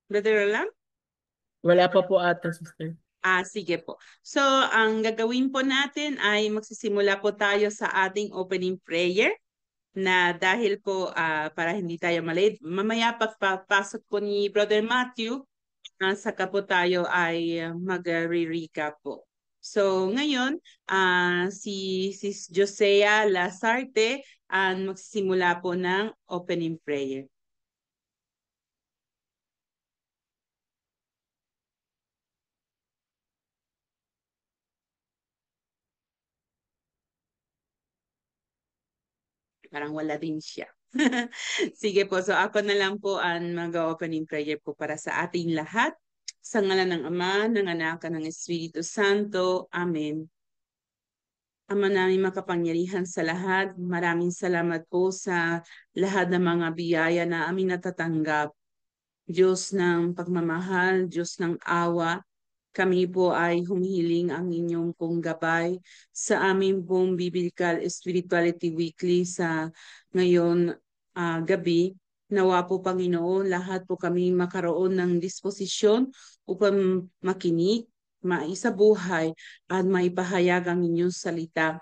Brother Roland? Wala pa po ata, sister. Sige po. So, ang gagawin po natin ay magsisimula po tayo sa ating opening prayer na dahil po para hindi tayo malate, mamaya pagpapasok po ni Brother Matthew, saka po tayo ay mag-recap po. So, ngayon, si Josea Lasarte ang magsisimula po ng opening prayer. Parang wala din siya. Sige po, so ako na lang po ang mag-opening prayer po para sa ating lahat. Sa ngalan ng Ama, ng Anak, at ng Espiritu Santo. Amen. Ama namin makapangyarihan sa lahat, maraming salamat po sa lahat ng mga biyaya na aming natatanggap. Diyos ng pagmamahal, Diyos ng awa, kami po ay humihiling ang inyong pong gabay sa aming pong Biblical Spirituality Weekly sa ngayon gabi. Nawa po Panginoon, lahat po kami makaroon ng disposisyon upang makinig, maisabuhay at maipahayag ang inyong salita.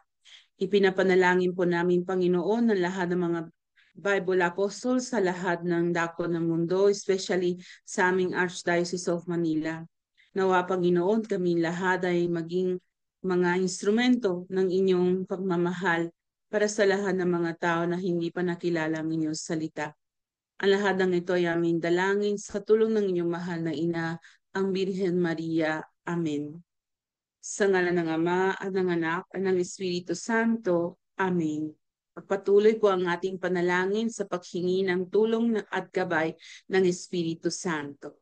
Ipinapanalangin po namin Panginoon ng lahat ng mga Bible Apostles sa lahat ng dako ng mundo, especially sa aming Archdiocese of Manila. Nawa Panginoon, kami lahat ay maging mga instrumento ng inyong pagmamahal para sa lahat ng mga tao na hindi pa nakilala ang inyong salita. Ang lahat ng ito ay aming dalangin sa tulong ng inyong mahal na ina, ang Birhen Maria. Amen. Sa ngalan ng Ama at ng Anak at ng Espiritu Santo. Amen. Pagpatuloy ko ang ating panalangin sa paghingi ng tulong at gabay ng Espiritu Santo.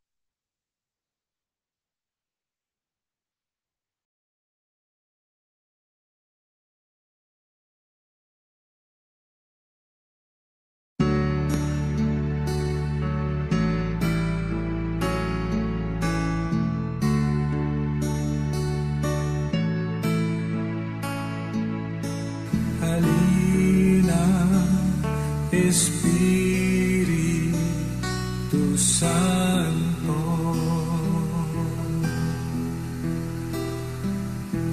Espiritu Santo,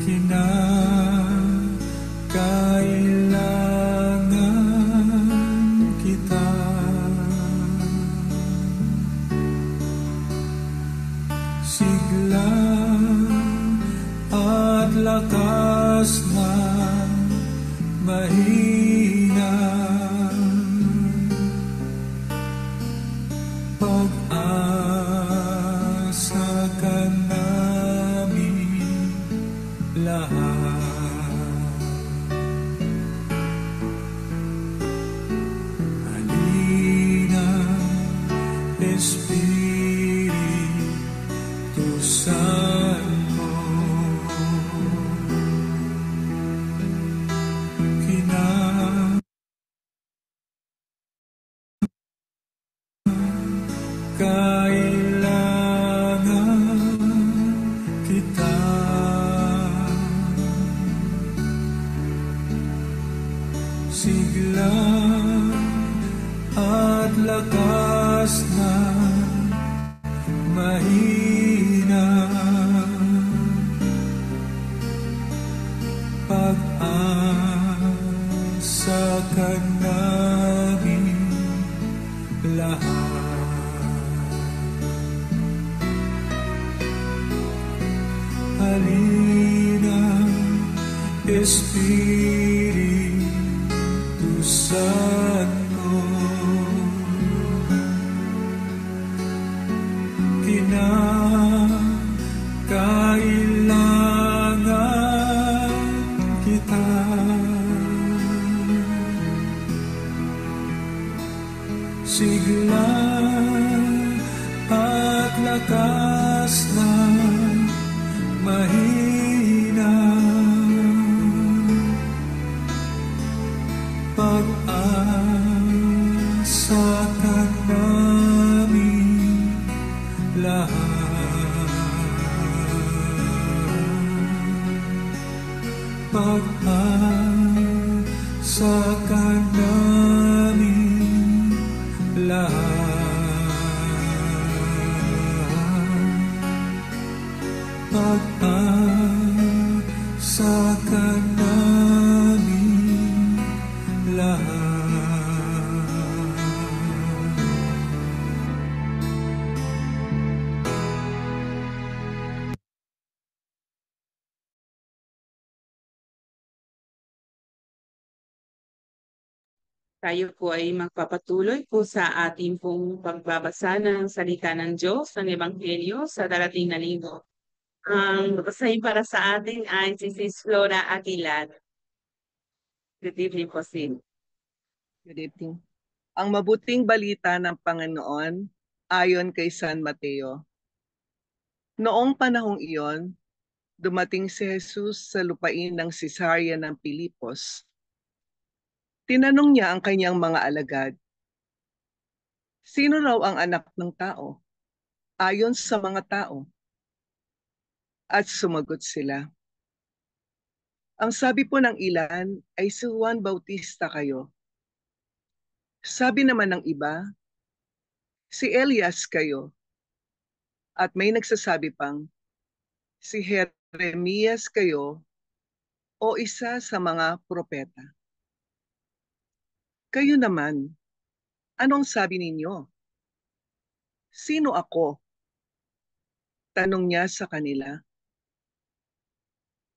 kinakailangan kita. Sigla at lakas ng mahina, pag-asa ka namin lahat. Halina, Espiritu Santo, kailangan kita. Sigla at lakas na mahina, pag-asa ka namin lahat. Halina, Espiritu Santo, kinakailangan kita. Sigla at lakas ng mahina, pag-asa ka namin lahat. Pag-asa ka namin lahat. lahat. Tayo po ay magpapatuloy po sa ating pong pagbabasa ng salita ng Diyos, ng Ebanghelyo sa darating na linggo. Ang babasahin para sa atin ay si Sis Flora Aguilar. Good evening po, Sis. Good evening. Ang mabuting balita ng Panginoon ayon kay San Mateo. Noong panahong iyon, dumating si Jesus sa lupain ng Cesarea ng Pilipos. Tinanong niya ang kanyang mga alagad, sino raw ang anak ng tao? Ayon sa mga tao. At sumagot sila, ang sabi po ng ilan ay si Juan Bautista kayo. Sabi naman ng iba, si Elias kayo. At may nagsasabi pang, si Jeremias kayo o isa sa mga propeta. Kayo naman, anong sabi ninyo? Sino ako? Tanong niya sa kanila.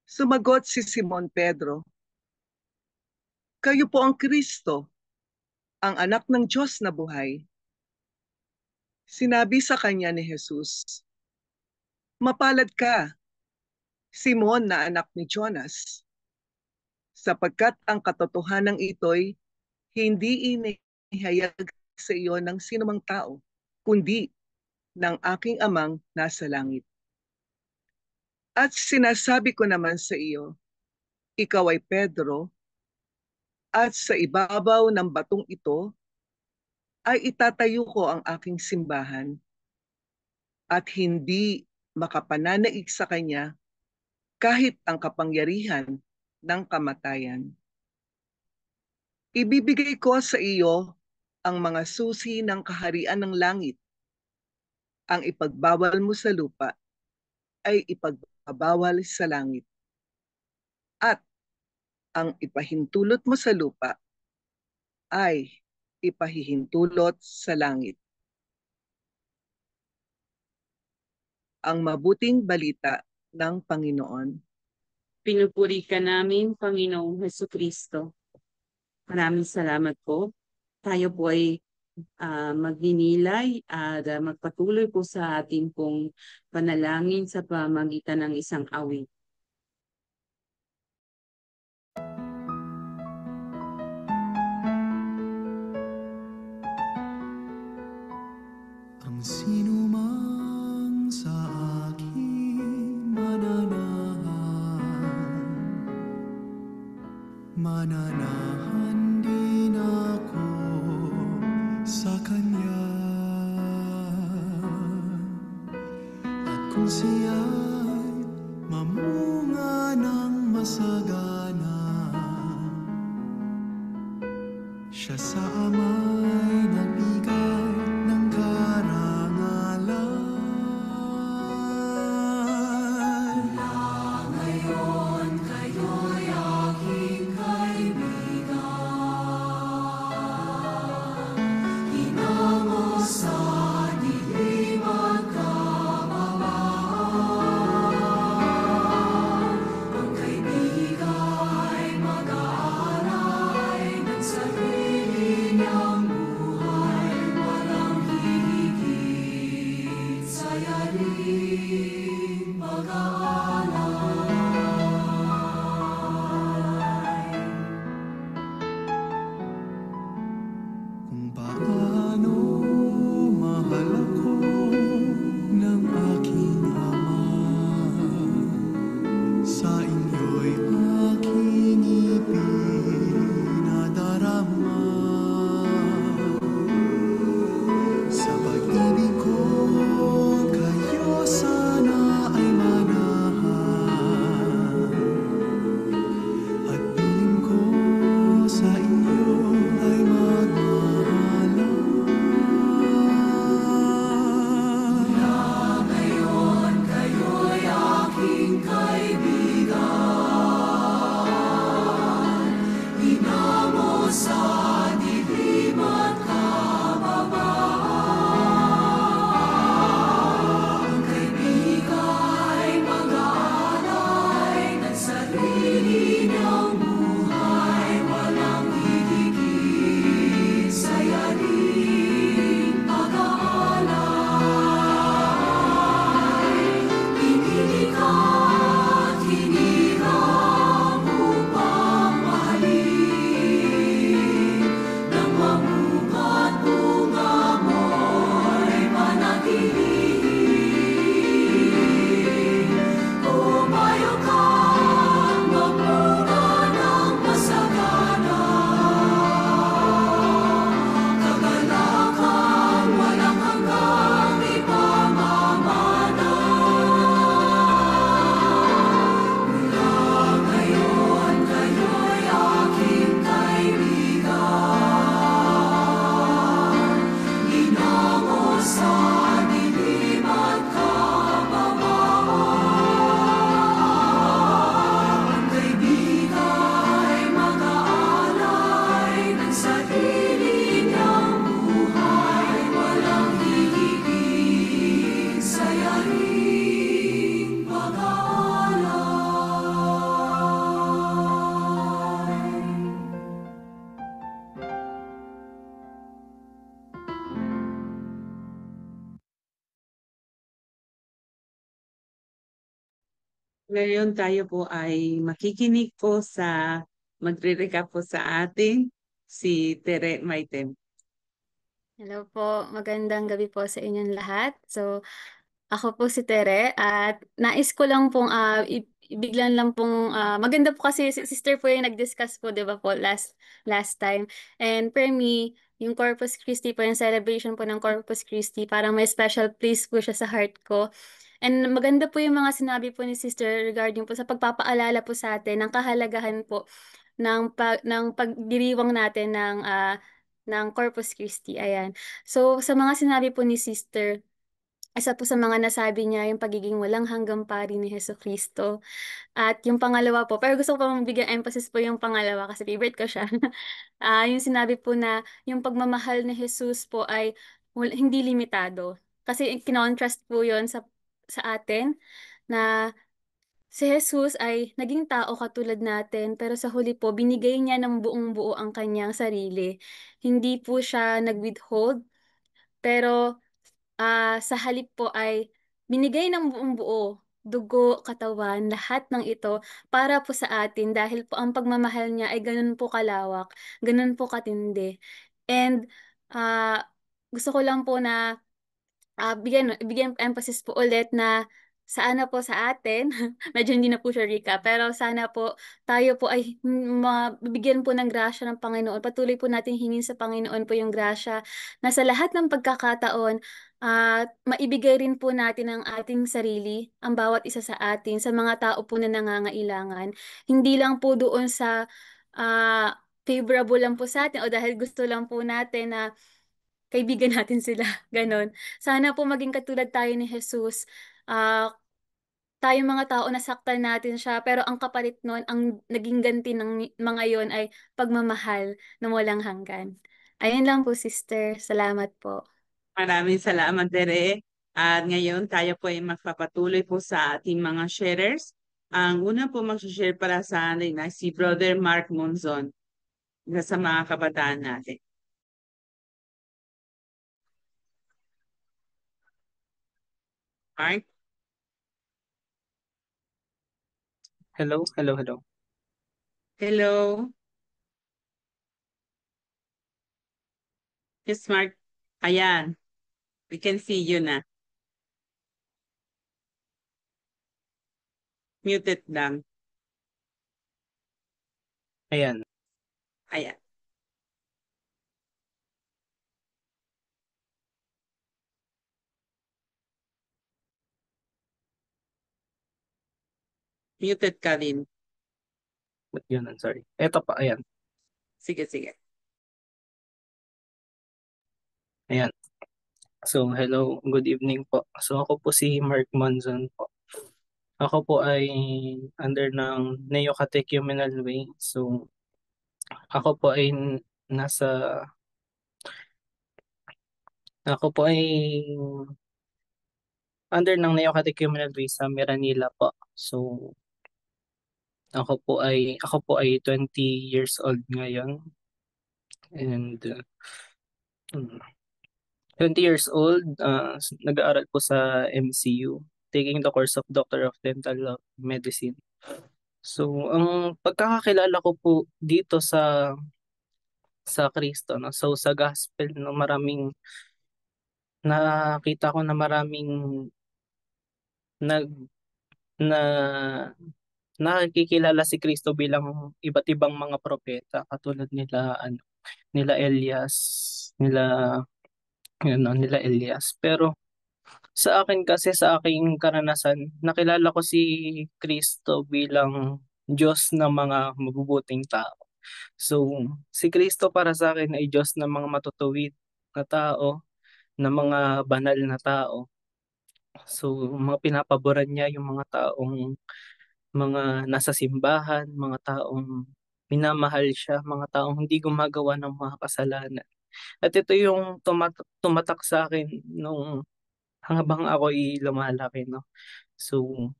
Sumagot si Simon Pedro, kayo po ang Kristo, ang anak ng Diyos na buhay. Sinabi sa kanya ni Jesus, mapalad ka, Simon na anak ni Jonas, sapagkat ang katotohanan ito'y hindi inihayag sa iyo ng sinumang tao, kundi ng aking amang nasa langit. At sinasabi ko naman sa iyo, ikaw ay Pedro, at sa ibabaw ng batong ito ay itatayo ko ang aking simbahan, at hindi makapananaig sa kanya kahit ang kapangyarihan ng kamatayan. Ibibigay ko sa iyo ang mga susi ng kaharian ng langit. Ang ipagbawal mo sa lupa ay ipagbabawal sa langit. At ang ipahintulot mo sa lupa ay ipahihintulot sa langit. Ang mabuting balita ng Panginoon. Pinupuri ka namin, Panginoong Hesukristo. Maraming salamat po. Tayo po ay magninilay at magpatuloy po sa ating pong panalangin sa pamamagitan ng isang awit. Ang sino man sa akin mananahan din ako sa Kanya. At kung siya'y mamunga ng masagana, siya sa ama'y nagbigay ng karangalan. Ngayon kayo'y aking kaibigan, hinango sa dilim at kababaan. Ang kaibigan ay mag-aalay ng sarili niyang buhay. Ngayon tayo po ay makikinig po sa magre-recap po sa atin si Tere Maitem. Hello po, magandang gabi po sa inyong lahat. So, ako po si Tere at nais ko lang pong biglan lang pong maganda po kasi si sister po yung nag-discuss po 'di ba po last time. And for me, yung Corpus Christi po, yung celebration po ng Corpus Christi, parang may special place po siya sa heart ko. And maganda po yung mga sinabi po ni sister regarding po sa pagpapaalala po sa atin ng kahalagahan po ng pagdiriwang natin ng Corpus Christi. Ayan. So, sa mga sinabi po ni sister, isa po sa mga nasabi niya yung pagiging walang hanggang pari ni Hesus Kristo. At yung pangalawa po, pero gusto ko pa bigyan emphasis po yung pangalawa kasi favorite ko siya. Yung sinabi po na yung pagmamahal ni Jesus po ay hindi limitado. Kasi kinontrast po yun sa atin na si Jesus ay naging tao katulad natin, pero sa huli po, binigay niya ng buong buo ang kanyang sarili. Hindi po siya nag-withhold, pero sa halip po ay binigay ng buong buo, dugo, katawan, lahat ng ito para po sa atin dahil po ang pagmamahal niya ay ganun po kalawak, ganun po katindi. And ah, gusto ko lang po na bigyan emphasis po ulit na sana po sa atin, medyo hindi na po siya recap, pero sana po tayo po ay mabigyan po ng grasya ng Panginoon. Patuloy po natin hingin sa Panginoon po yung grasya na sa lahat ng pagkakataon at maibigay rin po natin ang ating sarili, ang bawat isa sa atin, sa mga tao po na nangangailangan. Hindi lang po doon sa favorable lang po sa atin o dahil gusto lang po natin na kaibigan natin sila, ganon. Sana po maging katulad tayo ni Jesus. Ah, tayong mga tao nasaktan natin siya, pero ang kapalit nun, ang naging ganti ng mga yon ay pagmamahal na walang hanggan. Ayun lang po, sister. Salamat po. Maraming salamat, Tere. At ngayon tayo po ay magpapatuloy po sa ating mga sharers. Ang una po mag-share para sa atin ay si Brother Mark Monzon sa mga kabataan natin. Mark? Hello, hello, hello. Hello? Yes, Mark. Ayan. We can see you na. Muted lang. Ayan. Ayan. Muted ka din. Ba't yun? I'm sorry. Eto pa, ayan. Sige, sige. Ayan. So, hello, good evening po. So, ako po si Mark Monzon po. Ako po ay under ng Neo-Catechumenal Way. So, ako po ay nasa, ako po ay under ng Neo-Catechumenal Way sa Miranila po. So, ako po ay 20 years old ngayon. And 20 years old, nag-aaral po sa MCU, taking the course of Doctor of Dental Medicine. So, ang pagkakakilala ko po dito sa Kristo, no? So, sa gospel, no, nakita ko na maraming nag, na nakikilala si Kristo bilang iba't ibang mga propeta, katulad nila Elias, nila, nila Elias. Pero, sa akin kasi, sa aking karanasan, nakilala ko si Kristo bilang Diyos ng mga mabubuting tao. So, si Kristo para sa akin ay Diyos ng mga matutuwid na tao, ng mga banal na tao. So, mga pinapaboran niya yung mga nasa simbahan, mga taong minamahal siya, mga taong hindi gumagawa ng mga kasalanan. At ito yung tumatak sa akin nung habang ako'y lumalaki, no. So,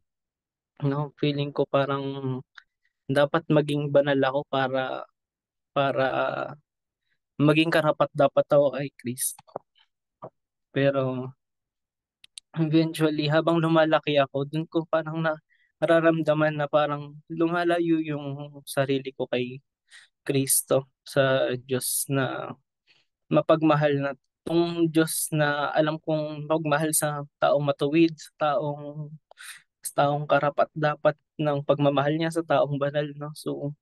no, feeling ko parang dapat maging banal ako para maging karapat dapat ako kay Kristo. Pero eventually habang lumalaki ako, dun ko parang nararamdaman na parang lumalayo yung sarili ko kay Kristo, sa Diyos na mapagmahal, na tong Diyos na alam kong magmahal sa taong matuwid, sa taong karapat dapat ng pagmamahal niya, sa taong banal, no? So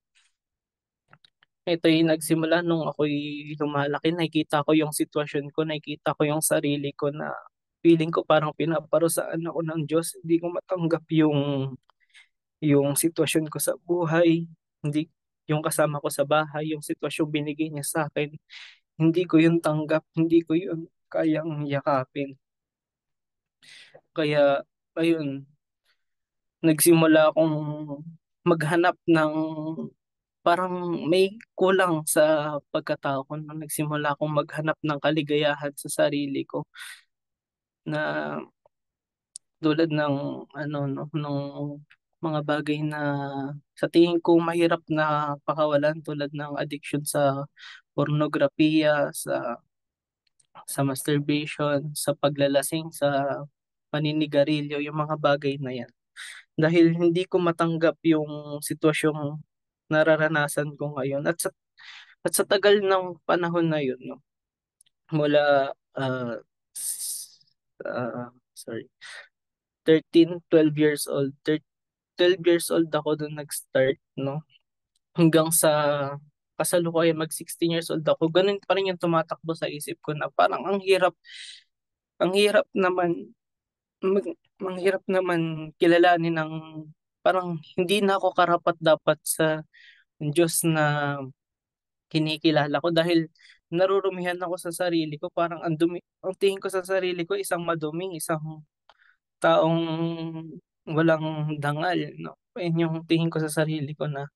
ito yung nagsimula nung ako'y lumalaki, nakikita ko yung sitwasyon ko, nakikita ko yung sarili ko na feeling ko parang pinaparusaan ako ng Diyos. Hindi ko matanggap yung sitwasyon ko sa buhay, hindi yung kasama ko sa bahay, yung sitwasyong binigay niya sa akin, hindi ko yun tanggap, hindi ko yun kayang yakapin. Kaya, ayun, nagsimula akong maghanap ng parang may kulang sa pagkatao ko nung nagsimula akong maghanap ng kaligayahan sa sarili ko, na tulad ng ano no, nung mga bagay na sa tingin ko mahirap na pakawalan, tulad ng addiction sa pornografiya, sa masturbation, sa paglalasing, sa paninigarilyo, yung mga bagay na yan. Dahil hindi ko matanggap yung sitwasyong nararanasan ko ngayon, at sa tagal ng panahon na yun, no, mula sorry, 12 years old. 12 years old ako doon nag-start, no? Hanggang sa kasalukuyan mag 16 years old ako, ganun pa rin yung tumatakbo sa isip ko, na parang ang hirap naman ang hirap naman kilalanin ng parang hindi na ako karapat dapat sa Diyos na kinikilala ko, dahil narurumihan ako sa sarili ko, parang ang tingin ko sa sarili ko isang madumi, isang taong walang dangal, no? Ayun yung tingin ko sa sarili ko, na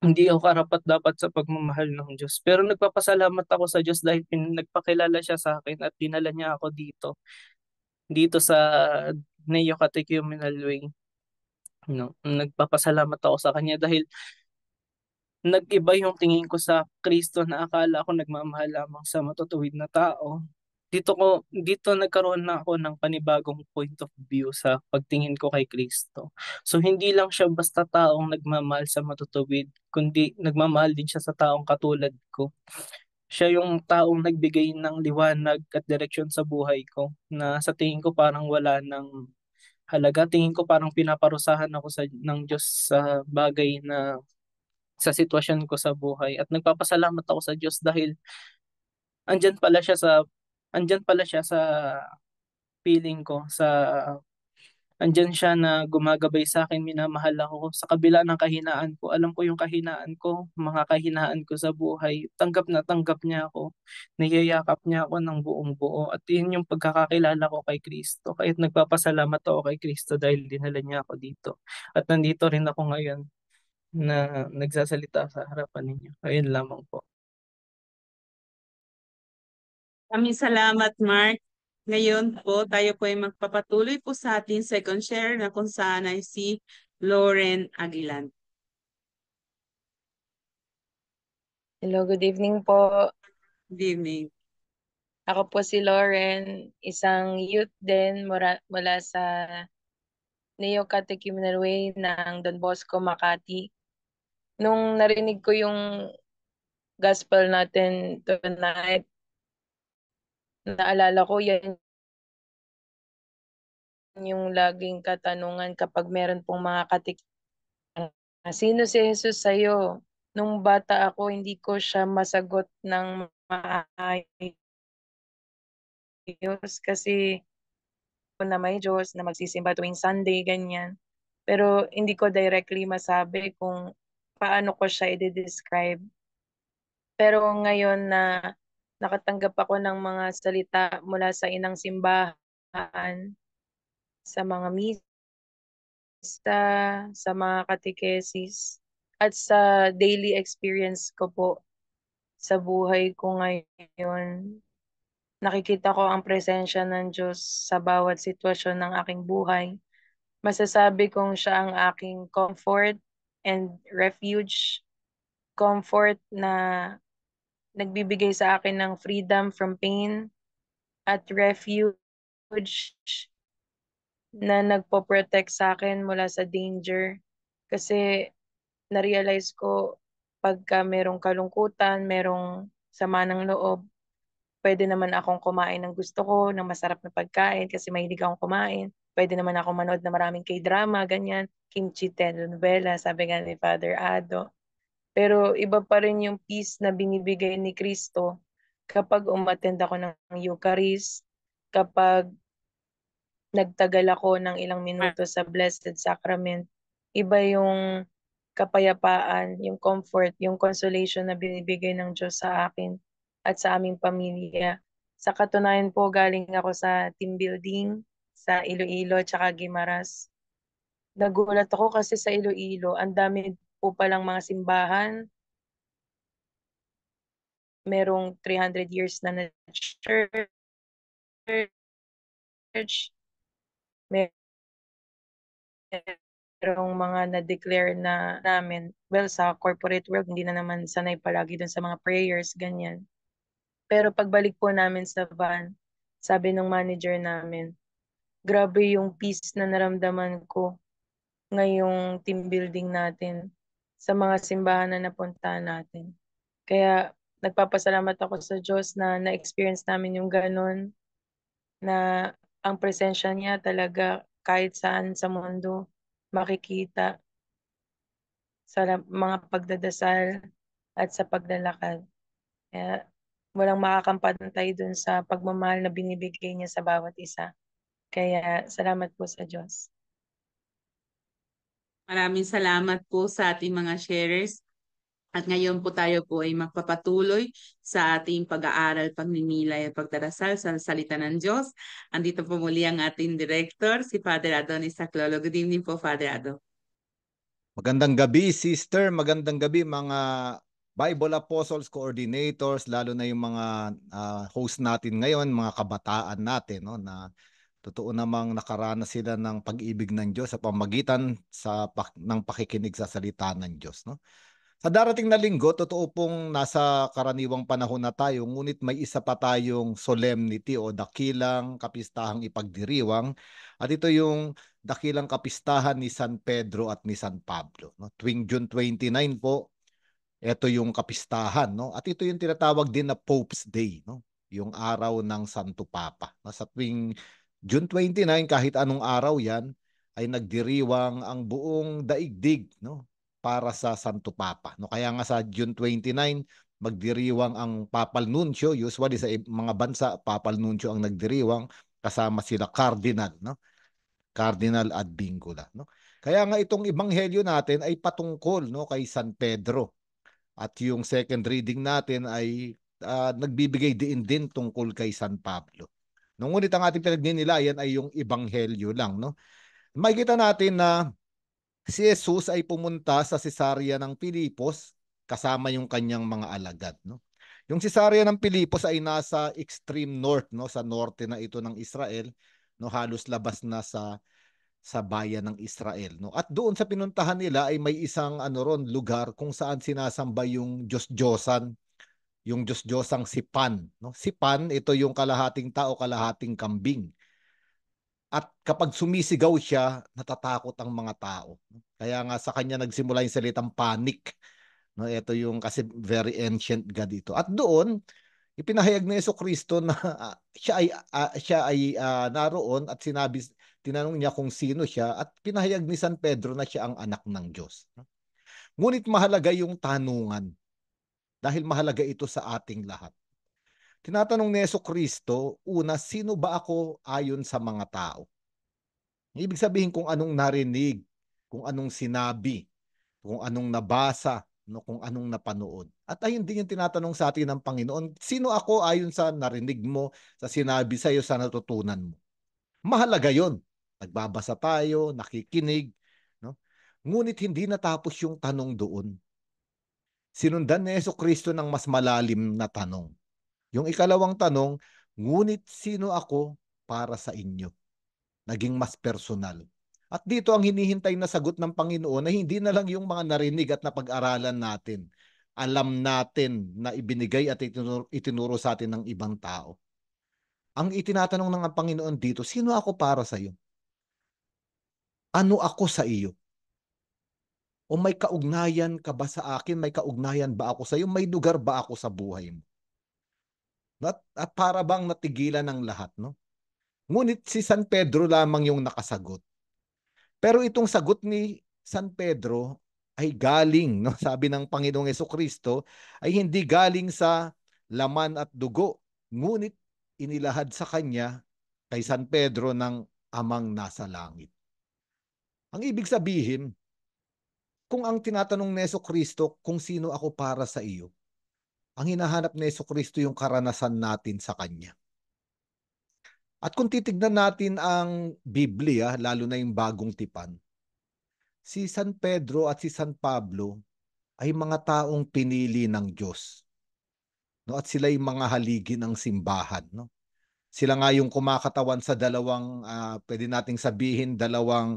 hindi ako karapat dapat sa pagmamahal ng Diyos. Pero nagpapasalamat ako sa Diyos dahil nagpakilala siya sa akin at dinala niya ako dito sa Neo Catechumenal Way, no? Nagpapasalamat ako sa kanya dahil nag-iba yung tingin ko sa Kristo, na akala ko nagmamahal lamang sa matutuwid na tao. Dito nagkaroon na ako ng panibagong point of view sa pagtingin ko kay Kristo. So hindi lang siya basta taong nagmamahal sa matutuwid, kundi nagmamahal din siya sa taong katulad ko. Siya yung taong nagbigay ng liwanag at direksyon sa buhay ko, na sa tingin ko parang wala ng halaga. Tingin ko parang pinaparusahan ako ng Diyos sa bagay na sa sitwasyon ko sa buhay, at nagpapasalamat ako sa Diyos dahil andyan pala siya sa andyan pala siya sa feeling ko, andyan siya na gumagabay sa akin, minamahal ako sa kabila ng kahinaan ko. Alam ko yung kahinaan ko, mga kahinaan ko sa buhay. Tanggap na tanggap niya ako. Niyayakap niya ako ng buong buo. At yun yung pagkakakilala ko kay Kristo. Kaya't nagpapasalamat ako kay Kristo dahil dinala niya ako dito. At nandito rin ako ngayon na nagsasalita sa harapan ninyo. Ayun lamang po. Maraming salamat, Mark. Ngayon po, tayo po ay magpapatuloy po sa ating second share, na kung saan ay si Lauren Aguilan. Hello, good evening po. Good evening. Ako po si Lauren, isang youth din mula sa Neo Catechumenal Way ng Don Bosco, Makati. Nung narinig ko yung gospel natin tonight, naalala ko yan yung laging katanungan kapag meron pong mga sino si Jesus sa'yo? Nung bata ako, hindi ko siya masagot ng maayos kasi na may Diyos, na magsisimba tuwing Sunday, ganyan. Pero hindi ko directly masabi kung paano ko siya i-describe. Pero ngayon na nakatanggap ako ng mga salita mula sa inang simbahan, sa mga misa, sa mga katekesis, at sa daily experience ko po sa buhay ko ngayon, nakikita ko ang presensya ng Diyos sa bawat sitwasyon ng aking buhay. Masasabi kong siya ang aking comfort and refuge. Comfort na nagbibigay sa akin ng freedom from pain, at refuge na nagpo-protect sa akin mula sa danger. Kasi na-realize ko pagka merong kalungkutan, merong sama ng loob, pwede naman akong kumain ng gusto ko, ng masarap na pagkain kasi mahilig akong kumain. Pwede naman ako manood na maraming K-drama, ganyan, kimchi telenovela, sabi nga ni Father Ado. Pero iba pa rin yung peace na binibigay ni Kristo kapag umattend ako ng Eucharist, kapag nagtagal ako ng ilang minuto sa Blessed Sacrament. Iba yung kapayapaan, yung comfort, yung consolation na binibigay ng Diyos sa akin at sa aming pamilya. Sa katunayan po, galing ako sa team building sa Iloilo at Guimaras. Nagulat ako kasi sa Iloilo, ang dami po palang mga simbahan. Merong 300 years na na church. Merong mga na-declare na namin. Well, sa corporate world, hindi na naman sanay palagi dun sa mga prayers, ganyan. Pero pagbalik po namin sa van, sabi ng manager namin, grabe yung peace na naramdaman ko ngayong team building natin sa mga simbahan na napuntahan natin. Kaya nagpapasalamat ako sa Diyos na na-experience namin yung ganun, na ang presensya niya talaga kahit saan sa mundo makikita sa mga pagdadasal at sa paglalakad. Kaya walang makakampantay dun sa pagmamahal na binibigay niya sa bawat isa. Kaya salamat po sa Diyos. Maraming salamat po sa ating mga sharers. At ngayon po tayo po ay magpapatuloy sa ating pag-aaral, pagninilay at pagdarasal sa salita ng Diyos. Andito po muli ang ating director, si Father Adonis Saclolo. Good evening po, Father Ado. Magandang gabi, sister. Magandang gabi, mga Bible Apostles, Coordinators, lalo na yung mga host natin ngayon, mga kabataan natin, no, na totoo namang nakaranas sila ng pag-ibig ng Diyos sa pamagitan ng pakikinig sa salita ng Diyos. No? Sa darating na linggo, totoo pong nasa karaniwang panahon na tayo, ngunit may isa pa tayong solemnity o dakilang kapistahang ipagdiriwang. At ito yung dakilang kapistahan ni San Pedro at ni San Pablo. No? Tuwing June 29 po, ito yung kapistahan. No? At ito yung tinatawag din na Pope's Day, no? Yung araw ng Santo Papa. No? Sa tuwing June 29, kahit anong araw yan, ay nagdiriwang ang buong daigdig, no? Para sa Santo Papa. No, kaya nga sa June 29, magdiriwang ang Papal Nuncio. Usually sa mga bansa, Papal Nuncio ang nagdiriwang kasama sila Cardinal, no? Cardinal Advíncula, no? Kaya nga itong ebanghelyo natin ay patungkol, no, kay San Pedro. At yung second reading natin ay nagbibigay diin din tungkol kay San Pablo. Ngunit ang ating pinagninilayan ay yung ebanghelyo lang, no? Makikita natin na si Jesus ay pumunta sa Cesarea ng Pilipos kasama yung kanyang mga alagad, no? Yung Cesarea ng Pilipos ay nasa extreme north, no, sa norte na ito ng Israel, no, halos labas na sa bayan ng Israel, no. At doon sa pinuntahan nila ay may isang lugar kung saan sinasamba yung Diyos-Diyosan, yung Diyos-Diyosang si Pan, no. Si Pan, ito yung kalahating tao, kalahating kambing. At kapag sumisigaw siya, natatakot ang mga tao. Kaya nga sa kanya nagsimula yung salitang panic. No, ito yung kasi very ancient God ito. At doon, ipinahayag ni Jesucristo na siya ay naroon at tinanong niya kung sino siya at pinahayag ni San Pedro na siya ang anak ng Diyos. Ngunit mahalaga yung tanungan dahil mahalaga ito sa ating lahat. Tinatanong ni Jesucristo, una, sino ba ako ayon sa mga tao? Ibig sabihin kung anong narinig, kung anong sinabi, kung anong nabasa, no, kung anong napanood. At ayun din yung tinatanong sa atin ng Panginoon, sino ako ayon sa narinig mo, sa sinabi sa iyo, sa natutunan mo? Mahalaga yon. Nagbabasa tayo, nakikinig, no? Ngunit hindi natapos yung tanong doon. Sinundan ni Jesucristo ng mas malalim na tanong. Yung ikalawang tanong, ngunit sino ako para sa inyo? Naging mas personal. At dito ang hinihintay na sagot ng Panginoon na hindi na lang yung mga narinig at napag-aralan natin. Alam natin na ibinigay at itinuro sa atin ng ibang tao. Ang itinatanong ng Panginoon dito, sino ako para sa iyo? Ano ako sa iyo? O may kaugnayan ka ba sa akin? May kaugnayan ba ako sa iyo? May lugar ba ako sa buhay mo? At para bang natigilan ng lahat, no? Ngunit si San Pedro lamang yung nakasagot. Pero itong sagot ni San Pedro ay galing, no? Sabi ng Panginoong Jesucristo, ay hindi galing sa laman at dugo, ngunit inilahad sa kanya kay San Pedro ng Amang nasa langit. Ang ibig sabihin, kung ang tinatanong ni Jesucristo kung sino ako para sa iyo, ang hinahanap ni Jesucristo yung karanasan natin sa kanya. At kung titignan natin ang Biblia, lalo na yung bagong tipan, si San Pedro at si San Pablo ay mga taong pinili ng Diyos. No? At sila yung mga haligi ng simbahan. No? Sila nga yung kumakatawan sa dalawang, pwede nating sabihin, dalawang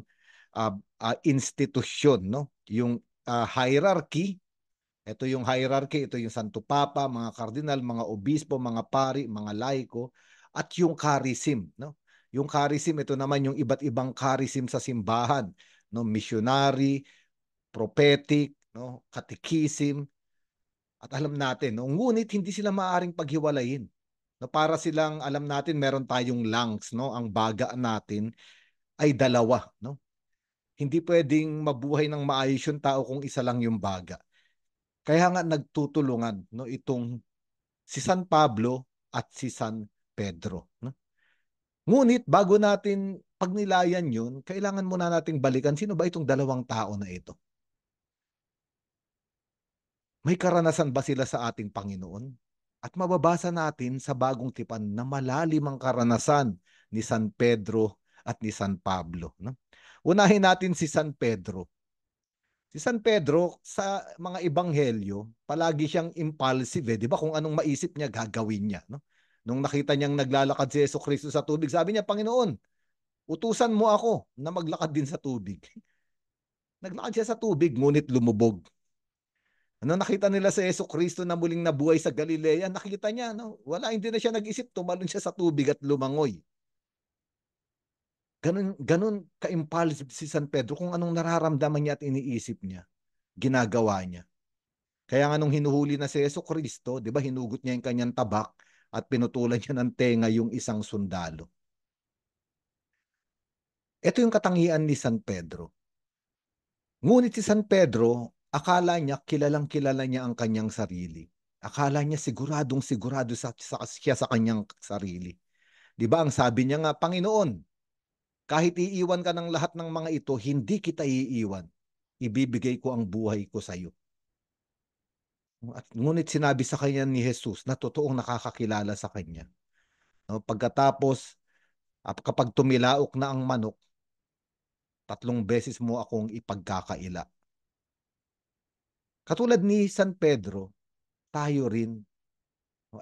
institusyon. No? Yung hierarchy, ito yung hierarchy, ito yung Santo Papa, mga kardinal, mga obispo, mga pari, mga laiko, at yung charism. No? Yung charism, ito naman yung iba't ibang charism sa simbahan. No? Missionary, prophetic, no? Catechism. At alam natin, no? Ngunit hindi sila maaaring paghiwalayin. No? Para silang, alam natin, meron tayong lungs. No? Ang baga natin ay dalawa. No? Hindi pwedeng mabuhay ng maayos yung tao kung isa lang yung baga. Kaya nga nagtutulungan, no, itong si San Pablo at si San Pedro. No? Ngunit bago natin pagnilayan yun, kailangan muna nating balikan sino ba itong dalawang tao na ito? May karanasan ba sila sa ating Panginoon? At mababasa natin sa bagong tipan na malalim ang karanasan ni San Pedro at ni San Pablo. No? Unahin natin si San Pedro. Si San Pedro, sa mga ebanghelyo, palagi siyang impulsive. Di ba? Kung anong maisip niya, gagawin niya. No? Nung nakita niyang naglalakad si Jesucristo sa tubig, sabi niya, Panginoon, utusan mo ako na maglakad din sa tubig. Naglakad siya sa tubig, ngunit lumubog. Ano nakita nila sa Jesucristo na muling nabuhay sa Galilea, nakita niya, no? Wala, hindi na siya nag-isip, tumalon siya sa tubig at lumangoy. Ganun ka-impulsive si San Pedro kung anong nararamdaman niya at iniisip niya, ginagawa niya. Kaya nga nung hinuhuli na si Jesucristo, di ba, hinugot niya yung kanyang tabak at pinutulan niya ng tenga yung isang sundalo. Ito yung katangian ni San Pedro. Ngunit si San Pedro, akala niya kilalang kilala niya ang kanyang sarili. Akala niya siguradong sigurado siya sa kanyang sarili. Di ba ang sabi niya nga, Panginoon, kahit iiwan ka ng lahat ng mga ito, hindi kita iiwan. Ibibigay ko ang buhay ko sa iyo. At ngunit sinabi sa kanya ni Jesus na totoong nakakakilala sa kanya. No, pagkatapos, kapag tumilaok na ang manok, 3 beses mo akong ipagkakaila. Katulad ni San Pedro, tayo rin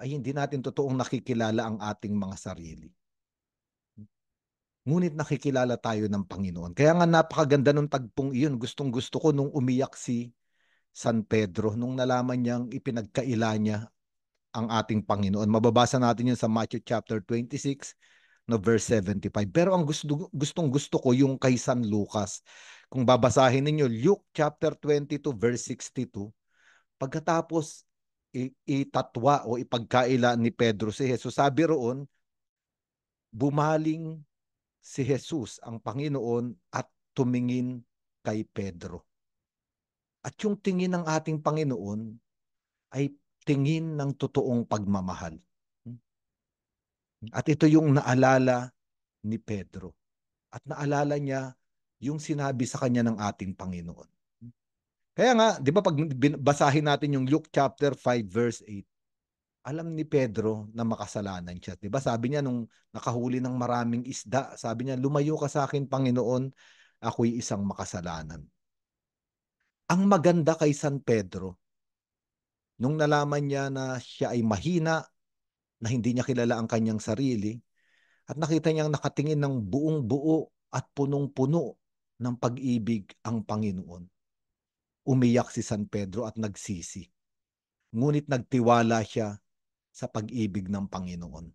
ay hindi natin totoong nakikilala ang ating mga sarili. Ngunit nakikilala tayo ng Panginoon. Kaya nga napakaganda nung tagpong iyon. Gustong-gusto ko nung umiyak si San Pedro nung nalaman niyang ipinagkaila niya ang ating Panginoon. Mababasa natin yun sa Matthew chapter 26, no, verse 75. Pero ang gustong-gusto ko yung kay San Lucas. Kung babasahin ninyo, Luke chapter 22, verse 62, pagkatapos itatwa o ipagkaila ni Pedro si Jesus, sabi roon, bumaling si Jesus, ang Panginoon, at tumingin kay Pedro. At yung tingin ng ating Panginoon ay tingin ng totoong pagmamahal. At ito yung naalala ni Pedro. At naalala niya yung sinabi sa kanya ng ating Panginoon. Kaya nga, di ba pag basahin natin yung Luke chapter 5 verse 8, alam ni Pedro na makasalanan siya. Di ba sabi niya nung nakahuli ng maraming isda, sabi niya, lumayo ka sa akin, Panginoon, ako'y isang makasalanan. Ang maganda kay San Pedro, nung nalaman niya na siya ay mahina, na hindi niya kilala ang kanyang sarili, at nakita niyang nakatingin ng buong buo at punong-puno ng pag-ibig ang Panginoon. Umiyak si San Pedro at nagsisi. Ngunit nagtiwala siya sa pag-ibig ng Panginoon.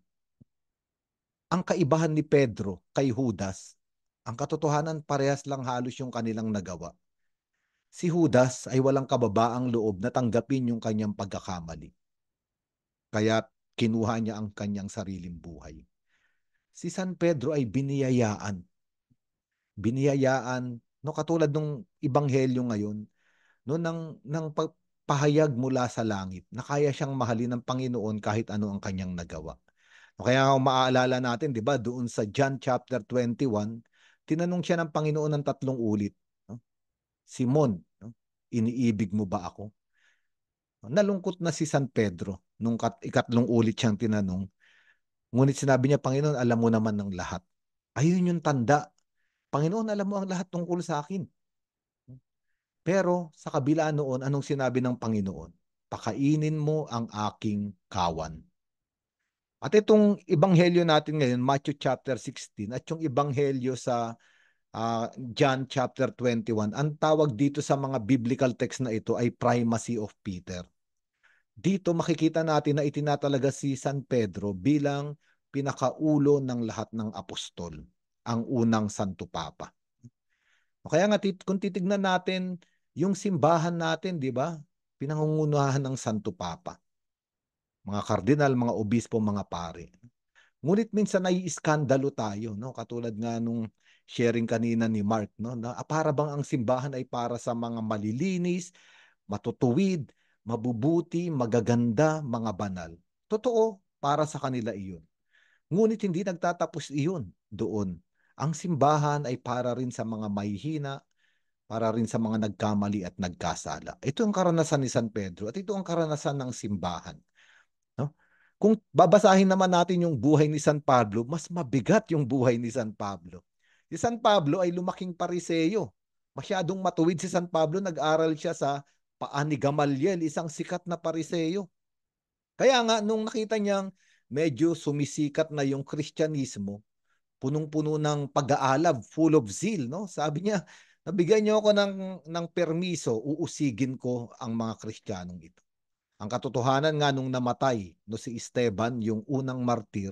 Ang kaibahan ni Pedro kay Judas, Ang katotohanan, parehas lang halos yung kanilang nagawa. Si Judas ay walang kababaang loob na tanggapin yung kanyang pagkakamali. Kaya kinuha niya ang kanyang sariling buhay. Si San Pedro ay biniyayaan. Biniyayaan, no, katulad ng ibanghelyo ngayon, no, ng pahayag mula sa langit na kaya siyang mahalin ng Panginoon kahit ano ang kanyang nagawa. No, kaya kung maaalala natin, di ba, doon sa John chapter 21, tinanong siya ng Panginoon ng 3 ulit. No? Simon, no, iniibig mo ba ako? Nalungkot na si San Pedro nung ikatlong ulit siyang tinanong. Ngunit sinabi niya, Panginoon, alam mo naman ng lahat. Ayun yung tanda. Panginoon, alam mo ang lahat tungkol sa akin. Pero sa kabila noon, anong sinabi ng Panginoon? Pakainin mo ang aking kawan. At itong ibanghelyo natin ngayon, Matthew chapter 16, at yung ibanghelyo sa John chapter 21, ang tawag dito sa mga biblical text na ito ay primacy of Peter. Dito makikita natin na itinatalaga si San Pedro bilang pinakaulo ng lahat ng apostol, ang unang Santo Papa. Kaya nga kung titignan natin yung simbahan natin, di ba? Pinangungunahan ng Santo Papa. Mga kardinal, mga obispo, mga pare. Ngunit minsan ay iskandalo tayo, no? Katulad nga nung sharing kanina ni Mark, no? Na para bang ang simbahan ay para sa mga malilinis, matutuwid, mabubuti, magaganda, mga banal. Totoo, para sa kanila iyon. Ngunit hindi nagtatapos iyon doon. Ang simbahan ay para rin sa mga mahihina, para rin sa mga nagkamali at nagkasala. Ito ang karanasan ni San Pedro at ito ang karanasan ng simbahan. No? Kung babasahin naman natin yung buhay ni San Pablo, mas mabigat yung buhay ni San Pablo. Si San Pablo ay lumaking Pariseo. Masyadong matuwid si San Pablo, nag-aral siya sa paan ni Gamaliel, isang sikat na Pariseo. Kaya nga, nung nakita niyang medyo sumisikat na yung Kristyanismo, punong-puno ng pag-aalab, full of zeal, no? Sabi niya, nabigyan niyo ako ng permiso, uusigin ko ang mga Kristiyanong ito. Ang katotohanan nga nung namatay no, si Esteban, yung unang martir,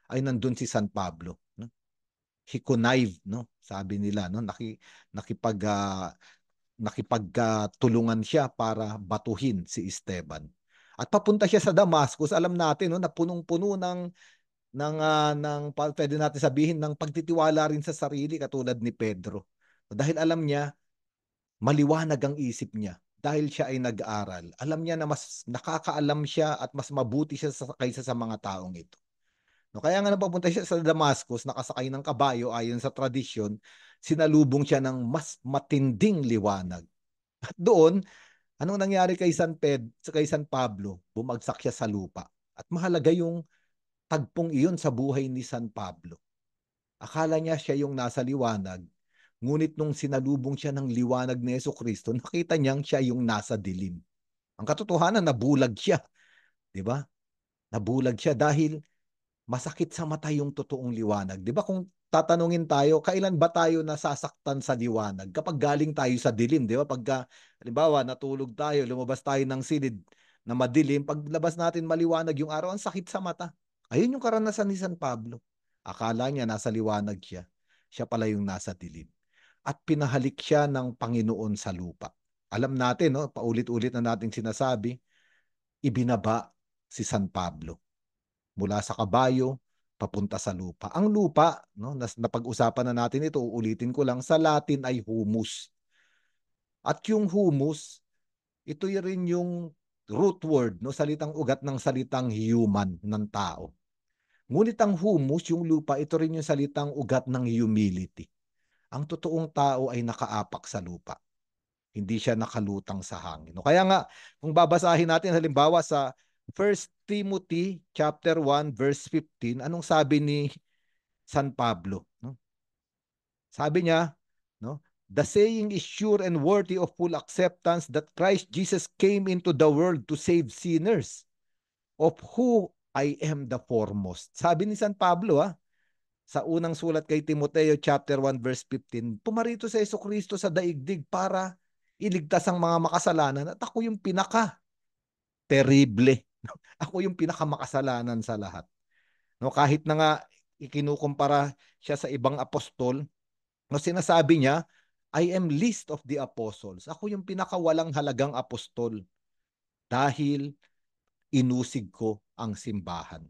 ay nandun si San Pablo. No? He connived, no? Sabi nila, no? Nakipagtulungan siya para batuhin si Esteban. At papunta siya sa Damascus, alam natin no, na punong-puno ng pwede natin sabihin ng pagtitiwala rin sa sarili katulad ni Pedro. Dahil alam niya, maliwanag ang isip niya. Dahil siya ay nag-aaral. Alam niya na mas nakakaalam siya at mas mabuti siya kaysa sa mga taong ito. No, kaya nga napapunta siya sa Damascus, nakasakay ng kabayo ayon sa tradisyon, sinalubong siya ng mas matinding liwanag. At doon, anong nangyari kay kay San Pablo? Bumagsak siya sa lupa. At mahalaga yung tagpong iyon sa buhay ni San Pablo. Akala niya siya yung nasa liwanag, ngunit nung sinalubong siya ng liwanag ni Jesucristo, nakita niyang siya yung nasa dilim. Ang katotohanan, nabulag siya. Di ba? Nabulag siya dahil masakit sa mata yung totoong liwanag. Di ba kung tatanungin tayo, kailan ba tayo nasasaktan sa liwanag? Kapag galing tayo sa dilim, di ba? Pagka, halimbawa, natulog tayo, lumabas tayo ng silid na madilim, paglabas natin maliwanag yung araw, ang sakit sa mata. Ayun yung karanasan ni San Pablo. Akala niya nasa liwanag siya. Siya pala yung nasa dilim. At pinahalik siya ng Panginoon sa lupa. Alam natin, no, paulit-ulit na nating sinasabi, ibinaba si San Pablo mula sa kabayo papunta sa lupa. Ang lupa, no, napag-usapan na natin ito, uulitin ko lang, sa Latin ay humus. At yung humus, ito rin yung root word, no, salitang ugat ng salitang human ng tao. Ngunit ang humus, yung lupa, ito rin yung salitang ugat ng humility. Ang totoong tao ay nakaapak sa lupa. Hindi siya nakalutang sa hangin. No, kaya nga, kung babasahin natin halimbawa sa 1 Timothy chapter 1 verse 15, anong sabi ni San Pablo? No? Sabi niya, no? The saying is sure and worthy of full acceptance that Christ Jesus came into the world to save sinners, of who I am the foremost. Sabi ni San Pablo, sa unang sulat kay Timoteo chapter 1 verse 15, pumarito sa Jesucristo sa daigdig para iligtas ang mga makasalanan at ako yung pinaka-terrible. Ako yung pinaka-makasalanan sa lahat. No, kahit na nga ikinukumpara siya sa ibang apostol, No, sinasabi niya, I am least of the apostles. Ako yung pinakawalang halagang apostol dahil inusig ko ang simbahan.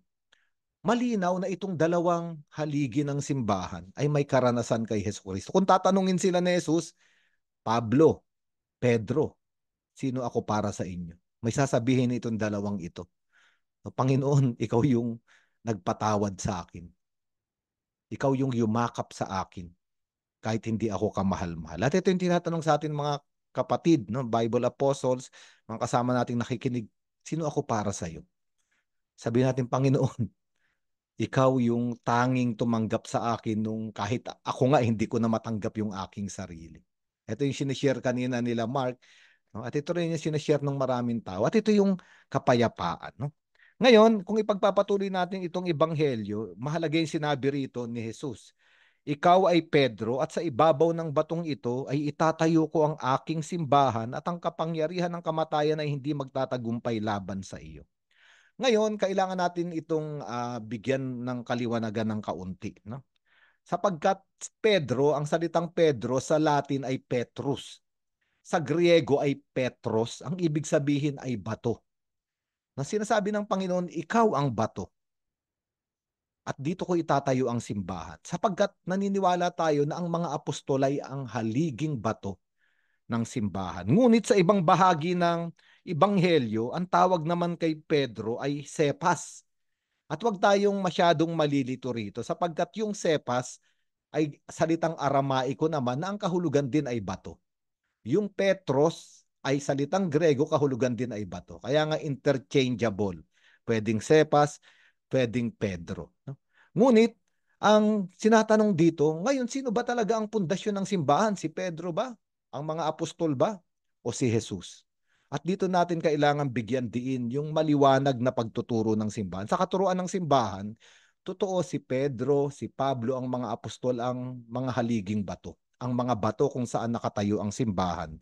Malinaw na itong dalawang haligi ng simbahan ay may karanasan kay Hesus Kristo. Kung tatanungin sila ni Jesus, Pablo, Pedro, sino ako para sa inyo? May sasabihin itong dalawang ito. Panginoon, ikaw yung nagpatawad sa akin. Ikaw yung yumakap sa akin kahit hindi ako kamahal-mahal. At ito yung tinatanong sa atin mga kapatid, no? Bible apostles, mga kasama nating nakikinig, sino ako para sa iyo? Sabihin natin, Panginoon, ikaw yung tanging tumanggap sa akin nung kahit ako nga hindi ko na matanggap yung aking sarili. Ito yung sinishare kanina nila Mark, no? At ito rin yung sinishare ng maraming tao. At ito yung kapayapaan. No? Ngayon, kung ipagpapatuloy natin itong ebanghelyo, mahalaga yung sinabi rito ni Jesus. Ikaw ay Pedro at sa ibabaw ng batong ito ay itatayo ko ang aking simbahan at ang kapangyarihan ng kamatayan ay hindi magtatagumpay laban sa iyo. Ngayon, kailangan natin itong bigyan ng kaliwanagan ng kaunti. No? Sapagkat Pedro, ang salitang Pedro sa Latin ay Petrus. Sa Griego ay Petros. Ang ibig sabihin ay bato. Na sinasabi ng Panginoon, ikaw ang bato. At dito ko itatayo ang simbahan. Sapagkat naniniwala tayo na ang mga apostol ay ang haliging bato ng simbahan. Ngunit sa ibang bahagi ng Ebanghelyo, ang tawag naman kay Pedro ay Cephas. At huwag tayong masyadong malilito rito sapagkat yung Cephas ay salitang Aramaiko naman na ang kahulugan din ay bato. Yung Petros ay salitang Grego, kahulugan din ay bato. Kaya nga interchangeable. Pwedeng Cephas, pwedeng Pedro. Ngunit, ang sinatanong dito, ngayon sino ba talaga ang pundasyon ng simbahan? Si Pedro ba? Ang mga apostol ba? O si Jesus? At dito natin kailangan bigyan diin yung maliwanag na pagtuturo ng simbahan. Sa katuruan ng simbahan, totoo si Pedro, si Pablo, ang mga apostol ang mga haliging bato. Ang mga bato kung saan nakatayo ang simbahan.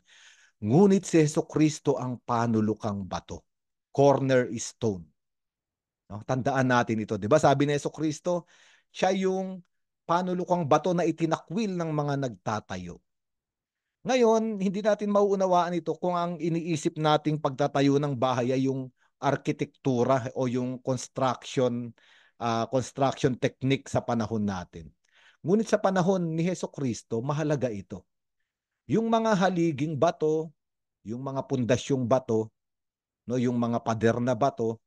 Ngunit si Jesucristo ang panulukang bato. Cornerstone. No? Tandaan natin ito. Diba? Sabi ni Jesucristo, siya yung panulukang bato na itinakwil ng mga nagtatayo. Ngayon, hindi natin mauunawaan ito kung ang iniisip nating pagtatayo ng bahay ay yung arkitektura o yung construction technique sa panahon natin. Ngunit sa panahon ni Jesucristo, mahalaga ito. Yung mga haliging bato, yung mga pundasyong bato, no, yung mga pader na bato,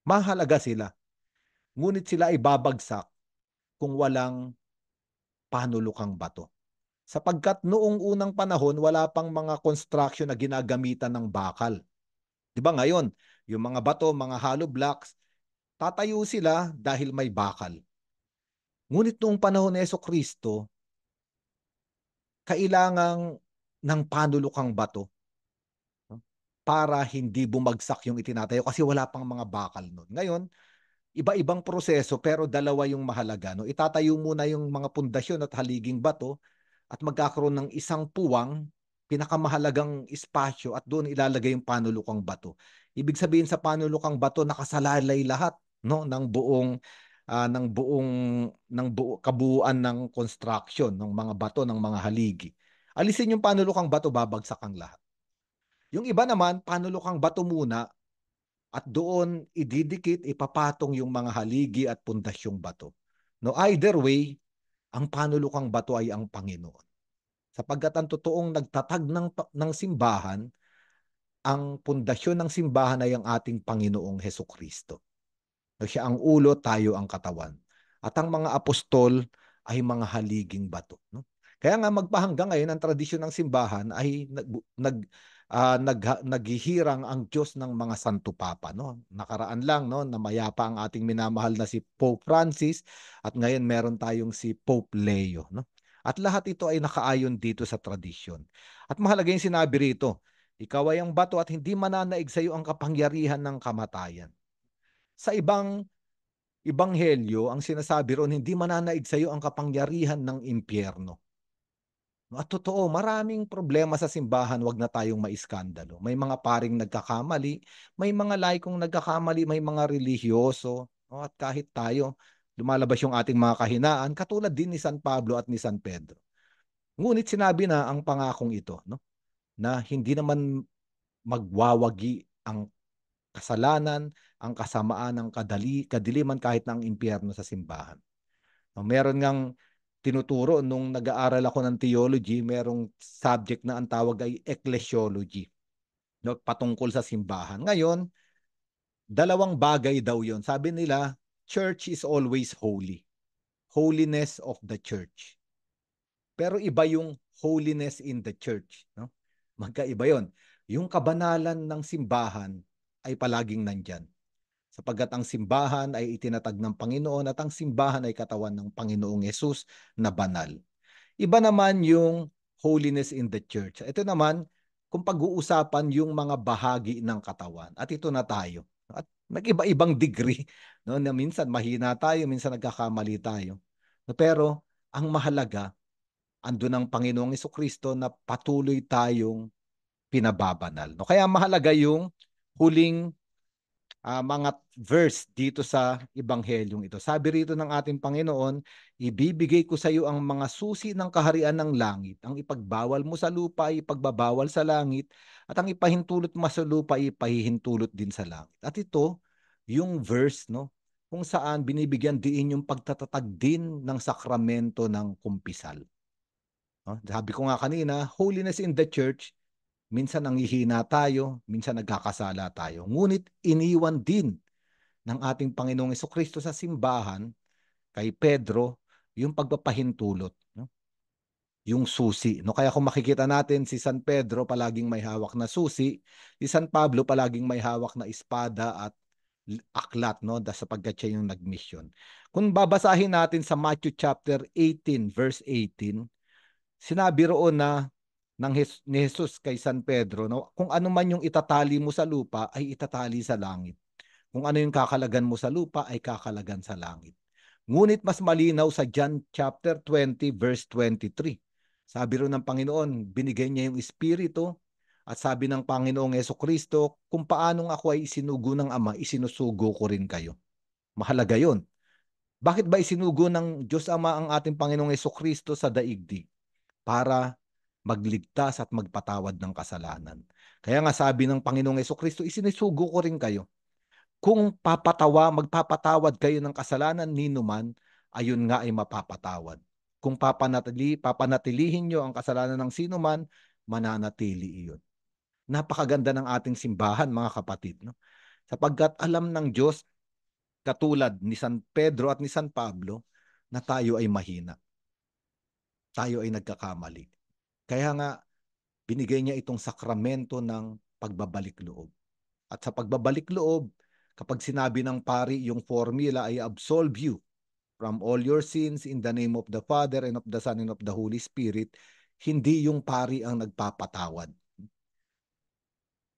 mahalaga sila. Ngunit sila ay babagsak kung walang panulukang bato. Sapagkat noong unang panahon, wala pang mga construction na ginagamitan ng bakal. Di ba ngayon, yung mga bato, mga hollow blocks, tatayo sila dahil may bakal. Ngunit noong panahon ni Jesucristo, kailangan ng panulukang bato para hindi bumagsak yung itinatayo kasi wala pang mga bakal noon. Ngayon, iba-ibang proseso pero dalawa yung mahalaga. No? Itatayo muna yung mga pundasyon at haliging bato at magkakaroon ng isang puwang, pinakamahalagang espasyo at doon ilalagay yung panulukang bato. Ibig sabihin sa panulukang bato nakasalalay lahat no ng buong kabuuan ng construction ng mga bato ng mga haligi. Alisin yung panulukang bato, babagsak ang lahat. Yung iba naman, panulukang bato muna at doon ididikit, ipapatong yung mga haligi at pundasyong bato. No, either way, ang panulukang bato ay ang Panginoon. Sapagkat ang totoong nagtatag ng simbahan, ang pundasyon ng simbahan ay ang ating Panginoong Hesukristo. Siya ang ulo, tayo ang katawan. At ang mga apostol ay mga haliging bato. No? Kaya nga magpahanggang ngayon ang tradisyon ng simbahan ay naghihirang ang Diyos ng mga Santo Papa. No? Nakaraan lang no, na mayapa ang ating minamahal na si Pope Francis at ngayon meron tayong si Pope Leo. No? At lahat ito ay nakaayon dito sa tradisyon. At mahalaga yung sinabi rito, ikaw ay ang bato at hindi mananaig sa iyo ang kapangyarihan ng kamatayan. Sa ibang ebanghelyo, ang sinasabi ron, hindi mananaig sa iyo ang kapangyarihan ng impyerno. At totoo, maraming problema sa simbahan, wag na tayong maiskandalo. May mga paring nagkakamali, may mga laikong nagkakamali, may mga relihiyoso, at kahit tayo, lumalabas yung ating mga kahinaan, katulad din ni San Pablo at ni San Pedro. Ngunit sinabi na ang pangakong ito, no, na hindi naman magwawagi ang kasalanan, ang kasamaan ng kadiliman kahit na ang impyerno sa simbahan. No, meron ngang tinuturo nung nag-aaral ako ng theology, merong subject na ang tawag ay ecclesiology, no, patungkol sa simbahan. Ngayon, dalawang bagay daw yon. Sabi nila, church is always holy. Holiness of the church. Pero iba yung holiness in the church. No? Magkaiba yon. Yung kabanalan ng simbahan ay palaging nandyan. Sapagkat ang simbahan ay itinatag ng Panginoon at ang simbahan ay katawan ng Panginoong Yesus na banal. Iba naman yung holiness in the church. Ito naman, kung pag-uusapan yung mga bahagi ng katawan. At ito na tayo. At nag-iba-ibang degree. No? Na minsan mahina tayo, minsan nagkakamali tayo. Pero ang mahalaga, andun ang Panginoong Jesucristo na patuloy tayong pinababanal. No? Kaya mahalaga yung huling mga verse dito sa Ebanghelyong ito. Sabi rito ng ating Panginoon, ibibigay ko sa iyo ang mga susi ng kaharian ng langit. Ang ipagbawal mo sa lupa ay ipagbabawal sa langit, at ang ipahintulot mo sa lupa ay ipahihintulot din sa langit. At ito, yung verse, no, kung saan binibigyan diin yung pagtatatag din ng sakramento ng kumpisal. No? Sabi ko nga kanina, holiness in the church, minsan nanghihina tayo, minsan nagkakasala tayo. Ngunit iniwan din ng ating Panginoong Jesucristo sa simbahan kay Pedro yung pagpapahintulot, no? Yung susi. No? Kaya kung makikita natin, si San Pedro palaging may hawak na susi, si San Pablo palaging may hawak na espada at aklat, no? Sapagkat siya yung nag-mission. Kung babasahin natin sa Matthew chapter 18 verse 18, sinabi roon na ni Jesus kay San Pedro, no, kung ano man yung itatali mo sa lupa ay itatali sa langit. Kung ano yung kakalagan mo sa lupa ay kakalagan sa langit. Ngunit mas malinaw sa John chapter 20 verse 23. Sabi ro ng Panginoon, binigay niya yung Espiritu, at sabi ng Panginoong Jesucristo, kung paanong ako ay isinugo ng Ama, isinusugo ko rin kayo. Mahalaga yon. Bakit ba isinugo ng Diyos Ama ang ating Panginoong Jesucristo sa daigdig? Para magligtas at magpatawad ng kasalanan. Kaya nga sabi ng Panginoong Jesucristo, isinusugo ko rin kayo. Kung magpapatawad kayo ng kasalanan ninuman, ayun nga ay mapapatawad. Kung papanatilihin nyo ang kasalanan ng sinuman, mananatili iyon. Napakaganda ng ating simbahan, mga kapatid. No? Sapagkat alam ng Diyos, katulad ni San Pedro at ni San Pablo, na tayo ay mahina. Tayo ay nagkakamali. Kaya nga, binigay niya itong sakramento ng pagbabalik loob. At sa pagbabalik loob, kapag sinabi ng pari yung formula ay absolve you from all your sins in the name of the Father and of the Son and of the Holy Spirit, hindi yung pari ang nagpapatawad.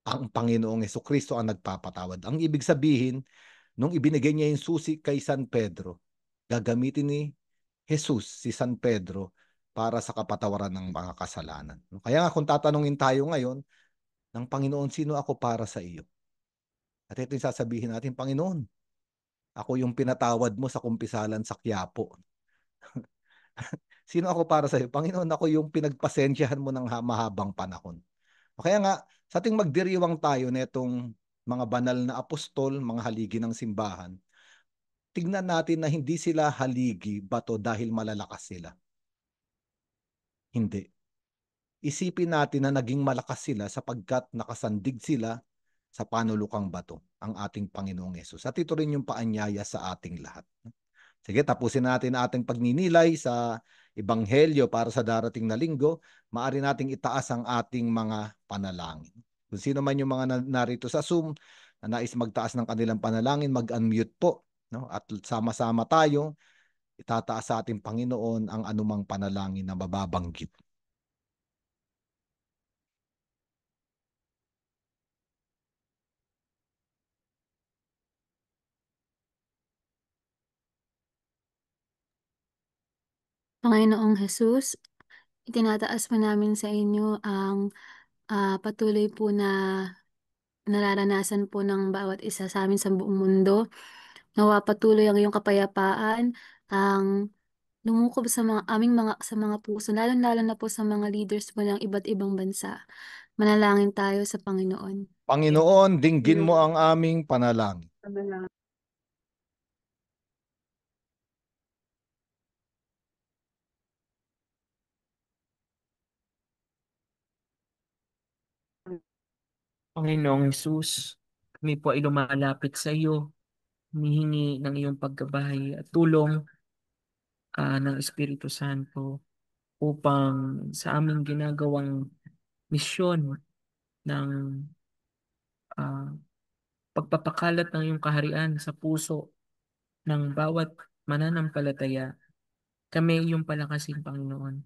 Ang Panginoong Jesucristo ang nagpapatawad. Ang ibig sabihin, nung ibinigay niya yung susi kay San Pedro, gagamitin ni Jesus si San Pedro para sa kapatawaran ng mga kasalanan. Kaya nga kung tatanungin tayo ngayon ng Panginoon, sino ako para sa iyo? At ito yung sasabihin natin, Panginoon, ako yung pinatawad mo sa kumpisalan sa Quiapo. Sino ako para sa iyo? Panginoon, ako yung pinagpasensyahan mo ng mahabang panahon. Kaya nga, sa ating magdiriwang tayo netong mga banal na apostol, mga haligi ng simbahan, tignan natin na hindi sila haligi bato dahil malalakas sila. Hindi. Isipin natin na naging malakas sila sapagkat nakasandig sila sa panulukang bato, ang ating Panginoong Yesus. At ito rin yung paanyaya sa ating lahat. Sige, tapusin natin ating pagninilay sa Ebanghelyo para sa darating na linggo. Maaari nating itaas ang ating mga panalangin. Kung sino man yung mga narito sa Zoom na nais magtaas ng kanilang panalangin, mag-unmute po. No? At sama-sama tayo, itataas sa ating Panginoon ang anumang panalangin na mababanggit. Panginoong Jesus, itinataas po namin sa inyo ang patuloy po na nararanasan po ng bawat isa sa amin sa buong mundo. Nawa patuloy ang iyong kapayapaan, ang lumukob sa mga puso, lalong-lalo na po sa mga leaders po ng iba't ibang bansa. Manalangin tayo sa Panginoon. Panginoon, dinggin mo ang aming panalangin. Panginoong Jesus, kami po ay lumalapit sa iyo, humihingi ng iyong paggabahay at tulong ng Espiritu Santo upang sa aming ginagawang misyon ng ah, pagpapakalat ng iyong kaharian sa puso ng bawat mananampalataya, kami iyong palakasin, Panginoon,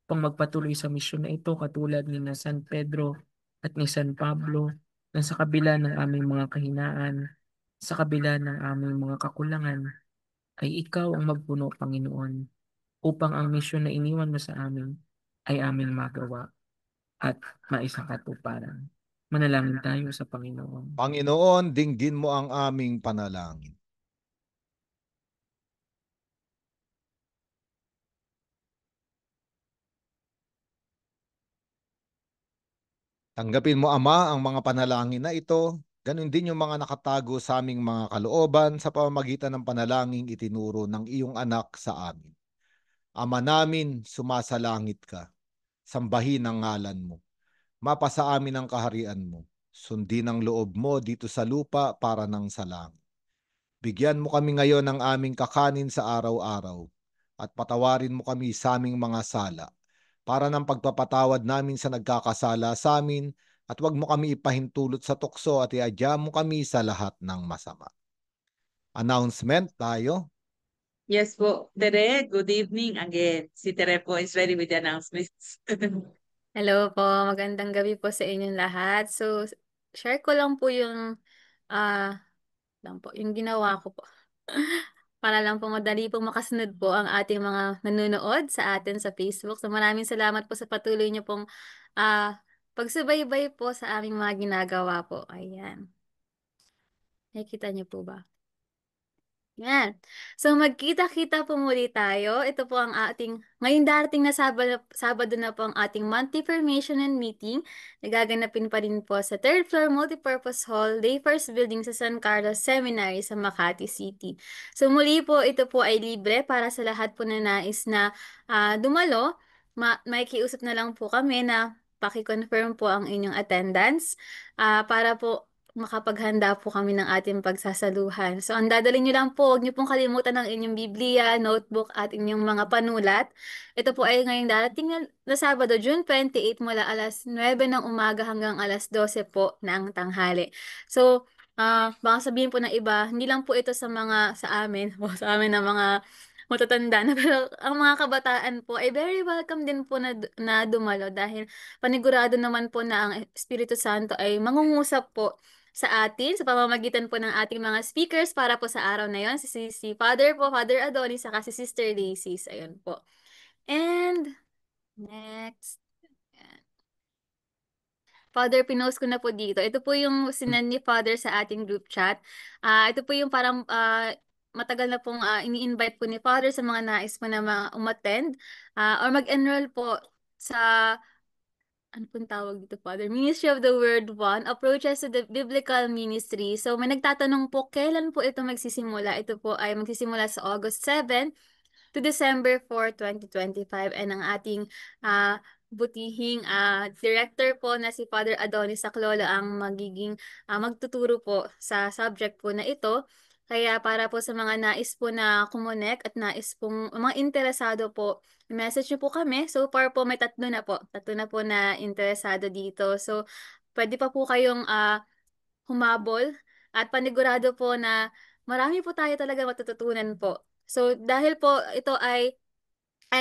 upang magpatuloy sa misyon na ito katulad ni na San Pedro at ni San Pablo, na sa kabila ng aming mga kahinaan, sa kabila ng aming mga kakulangan, ay ikaw ang magpuno, Panginoon, upang ang misyon na iniwan mo sa amin ay aming magawa at maisakatuparan. Manalangin tayo sa Panginoon. Panginoon, dinggin mo ang aming panalangin. Tanggapin mo, Ama, ang mga panalangin na ito, ganun din yung mga nakatago sa aming mga kalooban sa pamamagitan ng panalangin itinuro ng iyong anak sa amin. Ama namin, sumasalangit ka. Sambahin ang ngalan mo. Mapasa amin ang kaharian mo. Sundin ang loob mo dito sa lupa para ng sa langit. Bigyan mo kami ngayon ng aming kakanin sa araw-araw at patawarin mo kami sa aming mga sala para ng pagpapatawad namin sa nagkakasala sa amin at huwag mo kami ipahintulot sa tukso at iadya mo kami sa lahat ng masama. Announcement tayo. Yes po. Tere, good evening again. Si Tere po is ready with the announcements. Hello po, magandang gabi po sa inyong lahat. So, share ko lang po yung yung ginawa ko po. Para lang po madali po makasunod po ang ating mga nanonood sa atin sa Facebook. So, maraming salamat po sa patuloy niyo pong pagsubaybay po sa aming mga ginagawa po. Ayan. Nakikita niyo po ba? Yan. So magkita-kita po muli tayo. Ito po ang ngayon darating na Sabado na po ang ating monthly formation and meeting. Nagaganapin pa rin po sa 3rd floor multipurpose hall, Day First Building sa San Carlos Seminary sa Makati City. So muli po, ito po ay libre para sa lahat po na nais na dumalo. Makikiusap na lang po kami na paki-confirm po ang inyong attendance para po makapaghanda po kami ng ating pagsasaluhan. So, ang dadalhin nyo lang po, huwag nyo pong kalimutan ang inyong Biblia, notebook, at inyong mga panulat. Ito po ay ngayong darating na Sabado, June 28, mula alas 9 ng umaga hanggang alas 12 po ng tanghali. So, baka sabihin po ng iba, hindi lang po ito sa amin, o sa amin na mga matatanda na, pero ang mga kabataan po ay very welcome din po na dumalo dahil panigurado naman po na ang Espiritu Santo ay mangungusap po sa atin sa pamamagitan po ng ating mga speakers para po sa araw na yon, si Father Adonis, saka si Sister Daisy. Ayun po. And next, Father, pinost ko na po dito. Ito po yung sinend ni Father sa ating group chat. Ito po yung parang matagal na pong ini-invite po ni Father sa mga nais po na umattend or mag-enroll po sa ano pong tawag dito, Father? Ministry of the Word 1, Approaches to the Biblical Ministry. So, may nagtatanong po, kailan po ito magsisimula? Ito po ay magsisimula sa August 7 to December 4, 2025. And ang ating butihing director po na si Father Adonis Saclola ang magiging magtuturo po sa subject po na ito. Kaya para po sa mga nais po na kumonek at nais pong mga interesado po, message niyo po kami. So far po may tatlo na po. Tatlo na po na interesado dito. So pwede pa po kayong humabol at panigurado po na marami po tayo talaga matututunan po. So dahil po ito ay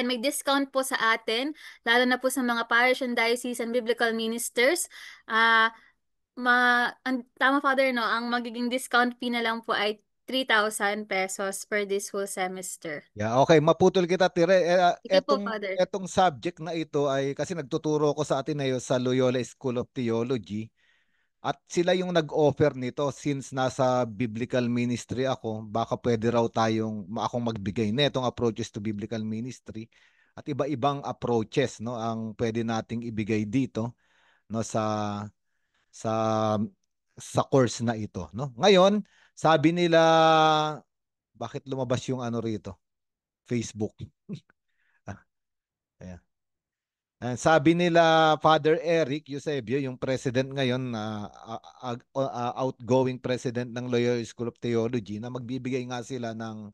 may discount po sa atin, lalo na po sa mga parish and diocesan biblical ministers. Tama, Father, no? Ang magiging discount fee na lang po ay 3,000 pesos per this whole semester. Yeah, okay, maputol kita, Tire. Sige po, Father. Etong subject na ito ay kasi nagtuturo ko sa Ateneo sa Loyola School of Theology. At sila yung nag-offer nito since nasa biblical ministry ako, baka pwede raw akong magbigay netong approaches to biblical ministry at iba-ibang approaches no ang pwede nating ibigay dito no sa sa course na ito no. Ngayon, sabi nila bakit lumabas yung ano rito? Facebook. Ayan. Sabi nila Father Eric Eusebio, yung president ngayon na outgoing president ng Loyola School of Theology na magbibigay nga sila ng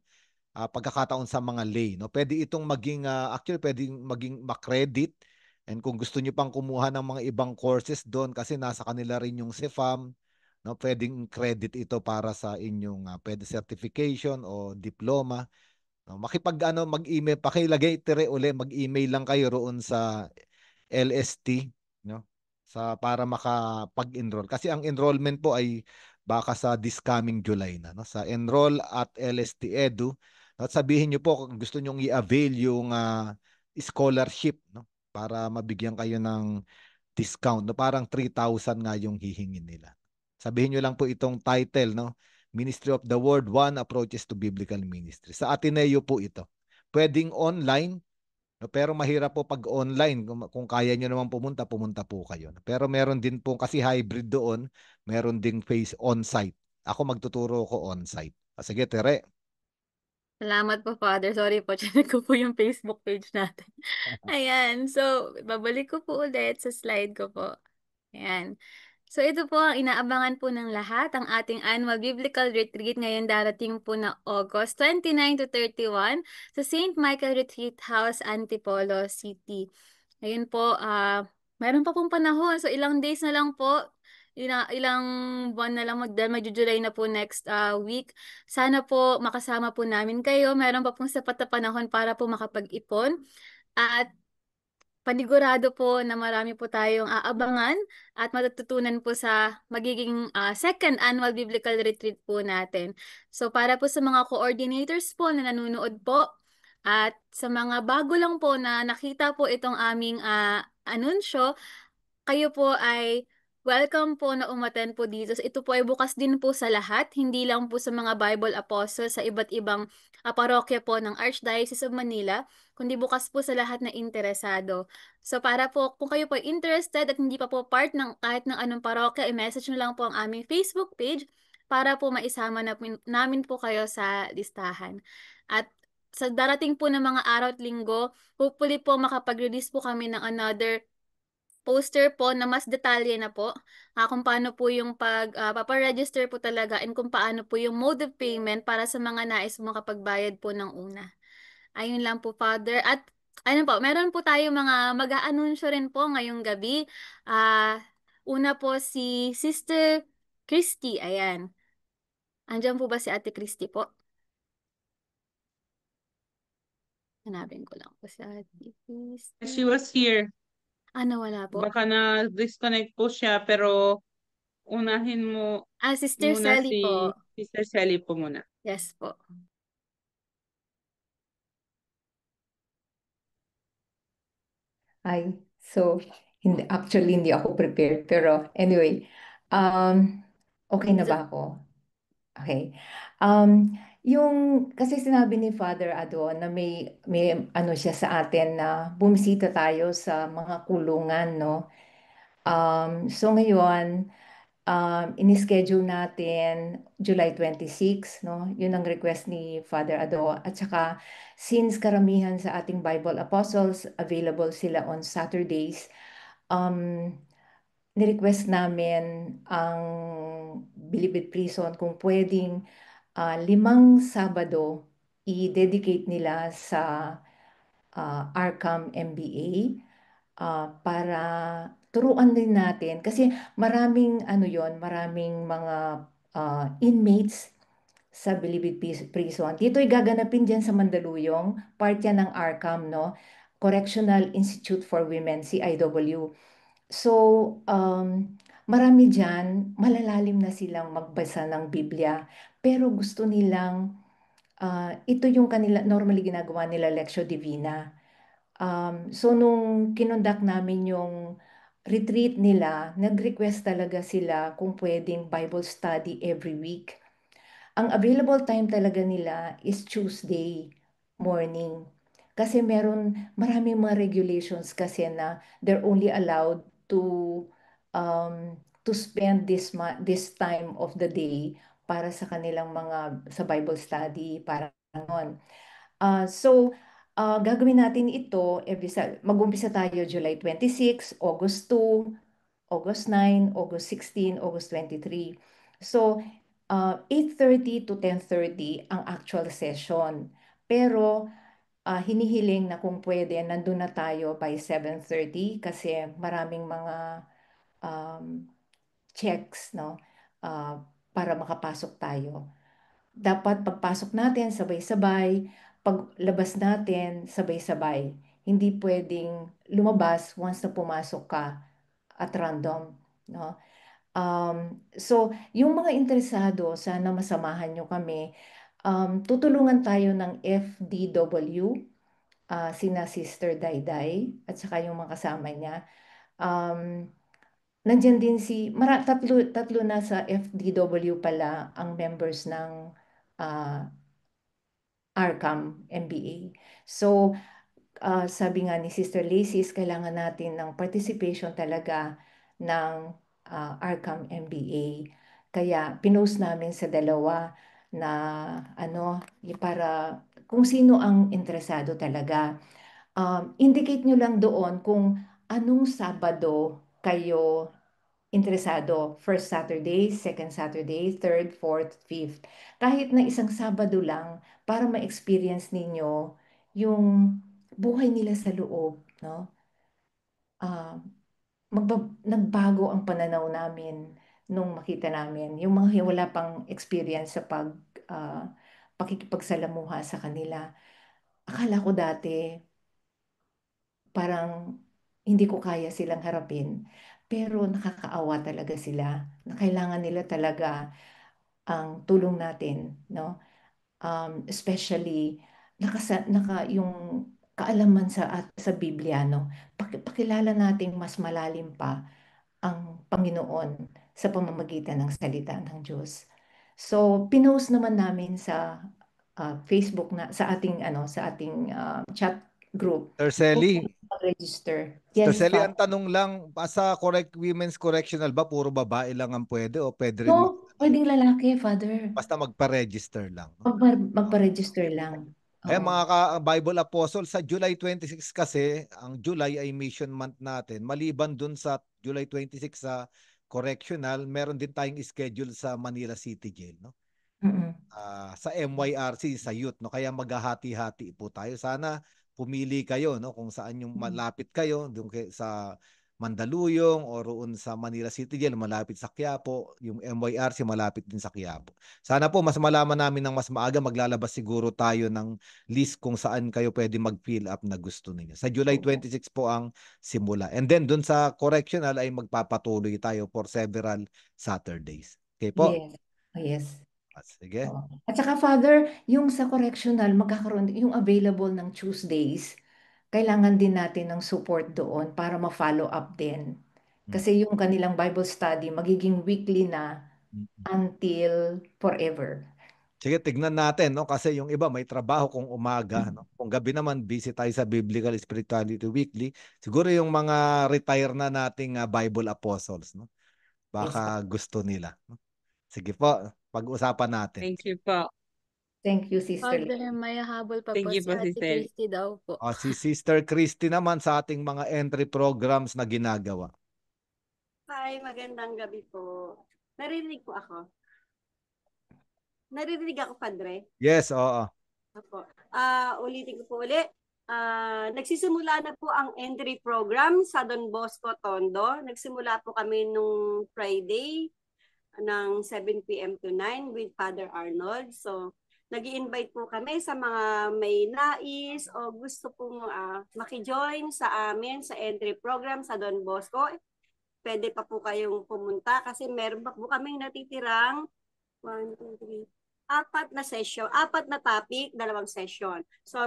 pagkakataon sa mga lay, no? Pwede itong maging actually pwedeng maging makredit and kung gusto niyo pang kumuha ng mga ibang courses doon kasi nasa kanila rin yung CEFAM, no? Pwedeng credit ito para sa inyong pwede certification o diploma. No, mag-email, pakilagay tire uli, mag-email lang kayo roon sa LST, no? Para makapag-enroll. Kasi ang enrollment po ay baka sa this coming July na, no? Sa enroll at LST Edu. At sabihin niyo po kung gusto niyo i-avail yung scholarship, no? Para mabigyan kayo ng discount, no? Parang 3,000 nga yung hihingin nila. Sabihin niyo lang po itong title, no? Ministry of the Word, One Approaches to Biblical Ministry. Sa Ateneo po ito. Pwedeng online, no? Pero mahirap po pag online. Kung kaya nyo naman pumunta, pumunta po kayo. Pero meron din po, kasi hybrid doon, meron ding face on-site. Ako magtuturo ko on-site. Sige, Tere. Salamat po, Father. Sorry po, chinek ko po yung Facebook page natin. Ayan. So, babalik ko po ulit sa slide ko po. Ayan. So, ito po ang inaabangan po ng lahat, ang ating annual biblical retreat ngayon darating po na August 29 to 31 sa St. Michael Retreat House, Antipolo City. Ayun po, meron pa pong panahon. So, ilang days na lang po. Ilang buwan na lang magjo-July na po next week. Sana po makasama po namin kayo. Meron pa pong sapat na panahon para po makapag-ipon. At panigurado po na marami po tayong aabangan at matututunan po sa magiging second annual biblical retreat po natin. So para po sa mga coordinators po na nanonood po at sa mga bago lang po na nakita po itong aming anunsyo, kayo po ay welcome po na umattend po dito. So, ito po ay bukas din po sa lahat, hindi lang po sa mga Bible Apostles sa iba't ibang parokya po ng Archdiocese of Manila, kundi bukas po sa lahat na interesado. So, para po kung kayo po ay interested at hindi pa po part ng kahit ng anong parokya, i-message nyo lang po ang aming Facebook page para po maisama namin po kayo sa listahan. At sa darating po ng mga araw at linggo, hopefully po makapag-release po kami ng another poster po na mas detalye na po kung paano po yung paparegister po talaga and kung paano po yung mode of payment para sa mga nais makapagbayad po ng una. Ayun lang po, Father. At ayun po, meron po tayo mga mag-aanunsyo rin po ngayong gabi. Una po si Sister Christy. Ayan. Andiyan po ba si Ate Christy po? Hanapin ko lang po si Ate Christy. She was here. Nawala po. Baka na-disconnect po siya, pero unahin mo Sister muna Sally po. Sister Sally po muna. Yes po. So actually hindi ako prepared pero anyway, okay na ba ako? Okay. Yung kasi sinabi ni Father Ado na may ano siya sa atin na bumisita tayo sa mga kulungan, no? So ngayon, in-schedule natin July 26, no? Yun ang request ni Father Ado. At saka, since karamihan sa ating Bible Apostles, available sila on Saturdays, ni-request namin ang Bilibid Prison kung pwedeng 5 Sabado i-dedicate nila sa Arkham MBA para turuan din natin kasi maraming maraming mga inmates sa Bilibid Prison. Dito'y gaganapin dyan sa Mandaluyong, part yan ng Arkham, no? Correctional Institute for Women, CIW. So, marami dyan, malalalim na silang magbasa ng Biblia, pero gusto nilang, ito yung kanila, normally ginagawa nila Lectio Divina. So, nung kinondak namin yung retreat nila, nag-request talaga sila kung pwedeng Bible study every week. Ang available time talaga nila is Tuesday morning. Kasi maraming mga regulations kasi na they're only allowed to spend this time of the day para sa kanilang sa Bible study, para ganon. So, gagawin natin ito mag-umpisa tayo July 26, August 2, August 9, August 16, August 23. So, 8:30 to 10:30 ang actual session. Pero, hinihiling na kung pwede, nandun na tayo by 7:30 kasi maraming mga um, checks, no? Para makapasok tayo. Dapat pagpasok natin, sabay-sabay. Paglabas natin, sabay-sabay. Hindi pwedeng lumabas once na pumasok ka at random, no? So, yung mga interesado, sana masamahan nyo kami. Tutulungan tayo ng FDW, sina Sister Dayday, at saka yung mga kasama niya. Nandyan din tatlo na sa FDW pala ang members ng ARCAM MBA. So, sabi nga ni Sister Lacis, kailangan natin ng participation talaga ng ARCAM MBA. Kaya pinost namin sa dalawa na para kung sino ang interesado talaga. Indicate nyo lang doon kung anong Sabado kayo interesado. First Saturday, second Saturday, third, fourth, fifth. Kahit na isang Sabado lang para ma-experience ninyo yung buhay nila sa loob, no? Nagbago ang pananaw namin nung makita namin yung mga wala pang experience sa pakikipagsalamuha sa kanila. Akala ko dati parang hindi ko kaya silang harapin, pero nakakaawa talaga sila na kailangan nila talaga ang tulong natin, no? Especially yung kaalaman sa Biblia, no? Pakilala natin mas malalim pa ang Panginoon sa pamamagitan ng salita ng Diyos. So, pinost naman namin sa Facebook sa ating chat group. Sir Selly, Register. Sir Yes, Selly, Father. ang tanong lang, sa women's correctional ba, puro babae lang ang pwede o pwede rin No, pwedeng lalaki, Father. basta magpa-register lang? No? Magpa-register lang. Ayan Oo. mga Bible Apostle, sa July 26 kasi, ang July ay mission month natin. Maliban dun sa July 26 sa correctional, meron din tayong schedule sa Manila City Jail. No? Mm-mm. Sa MYRC, sa youth. No? Kaya maghahati-hati po tayo. Sana pumili kayo no? Kung saan yung malapit kayo. Doon sa Mandaluyong o roon sa Manila City Jail, malapit sa Quiapo. Yung MYRC, malapit din sa Quiapo. Sana po mas malaman namin ng mas maaga. Maglalabas siguro tayo ng list kung saan kayo pwede mag-fill up na gusto ninyo. Sa July 26 po ang simula. And then doon sa correctional ay magpapatuloy tayo for several Saturdays. Okay po? Yes. Yes. Sige. Oo. At saka, Father, yung sa correctional, magkakaroon yung available ng Tuesdays, kailangan din natin ng support doon para ma-follow up din. Kasi yung kanilang Bible study, magiging weekly na until forever. Sige, tignan natin, no? Kasi yung iba may trabaho kung umaga, no? Kung gabi naman, busy tayo sa Biblical Spirituality Weekly. Siguro yung mga retire na nating Bible Apostles, no? Baka gusto nila. No? Sige po, pag-usapan natin. Thank you po. Thank you, Sister Father, may habol pa Thank po you si po, Ate Sister. Christy daw po. Si Sister Christy naman sa ating mga entry programs na ginagawa. Hi, magandang gabi po. Narinig po ako. Naririnig ako, Padre? Yes, oo. Opo. Ulitin ko po ulit. Nagsisimula na po ang entry program sa Don Bosco, Tondo. Nagsimula po kami nung Friday ng 7 p.m. to 9 with Father Arnold. So, nag-i-invite po kami sa mga may nais o gusto pong maki-join sa amin sa entry program sa Don Bosco. Pwede pa po kayong pumunta kasi meron pa po kaming natitirang 1, 2, 3, 4 na session, 4 na topic, 2 session. So,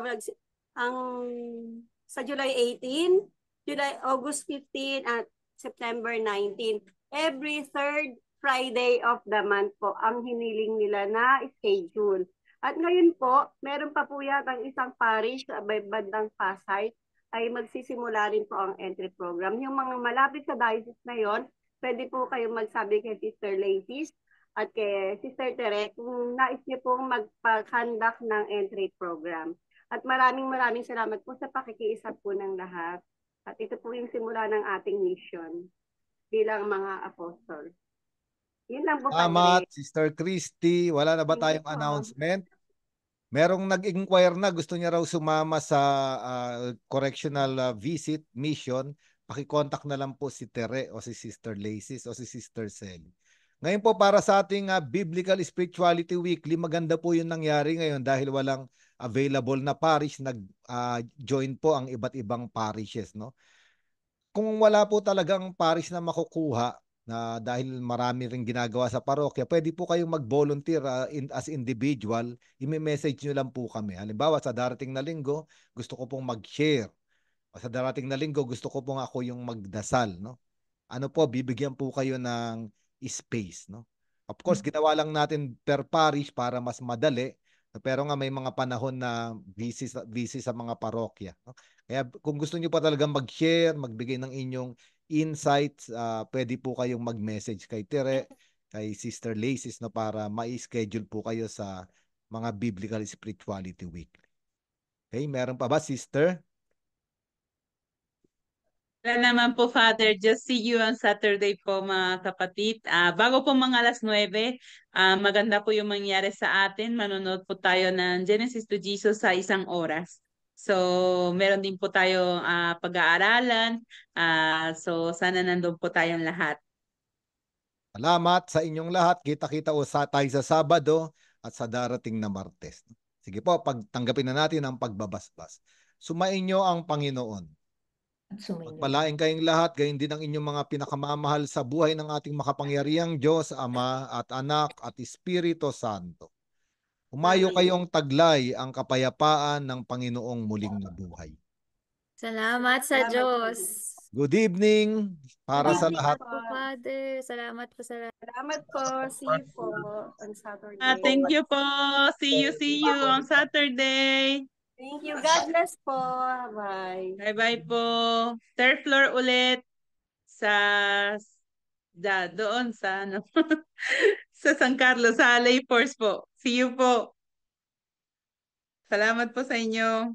sa July 18, August 15 at September 19. Every third Friday of the month po ang hiniling nila na schedule. At ngayon po, meron pa po yatang isang parish sa bandang Pasay ay magsisimula rin po ang entry program. Yung mga malapit sa diocese na yon, pwede po kayong magsabi kay Sister Lacey at kay Sister Tere kung nais niyo pong magpa-conduct ng entry program. At maraming salamat po sa pakikiisa po ng lahat. At ito po yung simula ng ating mission bilang mga apostol. Yun lang po, Salamat, Padre. Sister Christy. Wala na ba Thank you tayong po. announcement? Merong nag-inquire na gusto niya raw sumama sa correctional visit mission. Paki-contact na lang po si Tere o si Sister Lacey o si Sister Sel. Ngayon po para sa ating Biblical Spirituality Weekly, maganda po yung nangyari ngayon dahil walang available na parish. Nag-join po ang iba't ibang parishes, no? Kung wala po talagang parish na makukuha, na dahil marami ring ginagawa sa parokya, pwede po kayong mag-volunteer as individual, i-message nyo lang po kami. Halimbawa, sa darating na linggo, gusto ko pong mag-share. O sa darating na linggo, gusto ko pong ako yung magdasal, no? Ano po, bibigyan po kayo ng space, no? Of course, ginawa lang natin per parish para mas madali, pero nga may mga panahon na busy sa mga parokya, no? Kaya kung gusto niyo pa talagang mag-share, magbigay ng inyong insights, pwede po kayong mag-message kay Tere, kay Sister Lacey, no, para ma-schedule po kayo sa mga Biblical Spirituality Week. Okay, meron pa ba, Sister? Wala naman po, Father. Just see you on Saturday po, mga kapatid. Bago po mga 9:00, maganda po yung mangyari sa atin. Manonood po tayo ng Genesis to Jesus sa 1 oras. So, meron din po tayo pag-aaralan. So, sana nandun po tayong lahat. Salamat sa inyong lahat. Kita-kita tayo sa Sabado at sa darating na Martes. Sige po, pagtanggapin na natin ang pagbabasbas. Sumainyo ang Panginoon. Pagpalain kayong lahat, gayon din ang inyong mga pinakamamahal sa buhay ng ating makapangyarihang Diyos, Ama at Anak at Espiritu Santo. Umayo kayong taglay ang kapayapaan ng Panginoong muling nabuhay. Salamat sa Diyos. Good evening para sa lahat. Salamat po, Father. Salamat po sa lahat. Salamat po. See you po on Saturday. Thank you po. See you on Saturday. Thank you. God bless po. Bye. Bye-bye po. Third floor ulit doon sa sa San Carlos, sa Lay Force po. See you po. Salamat po sa inyo.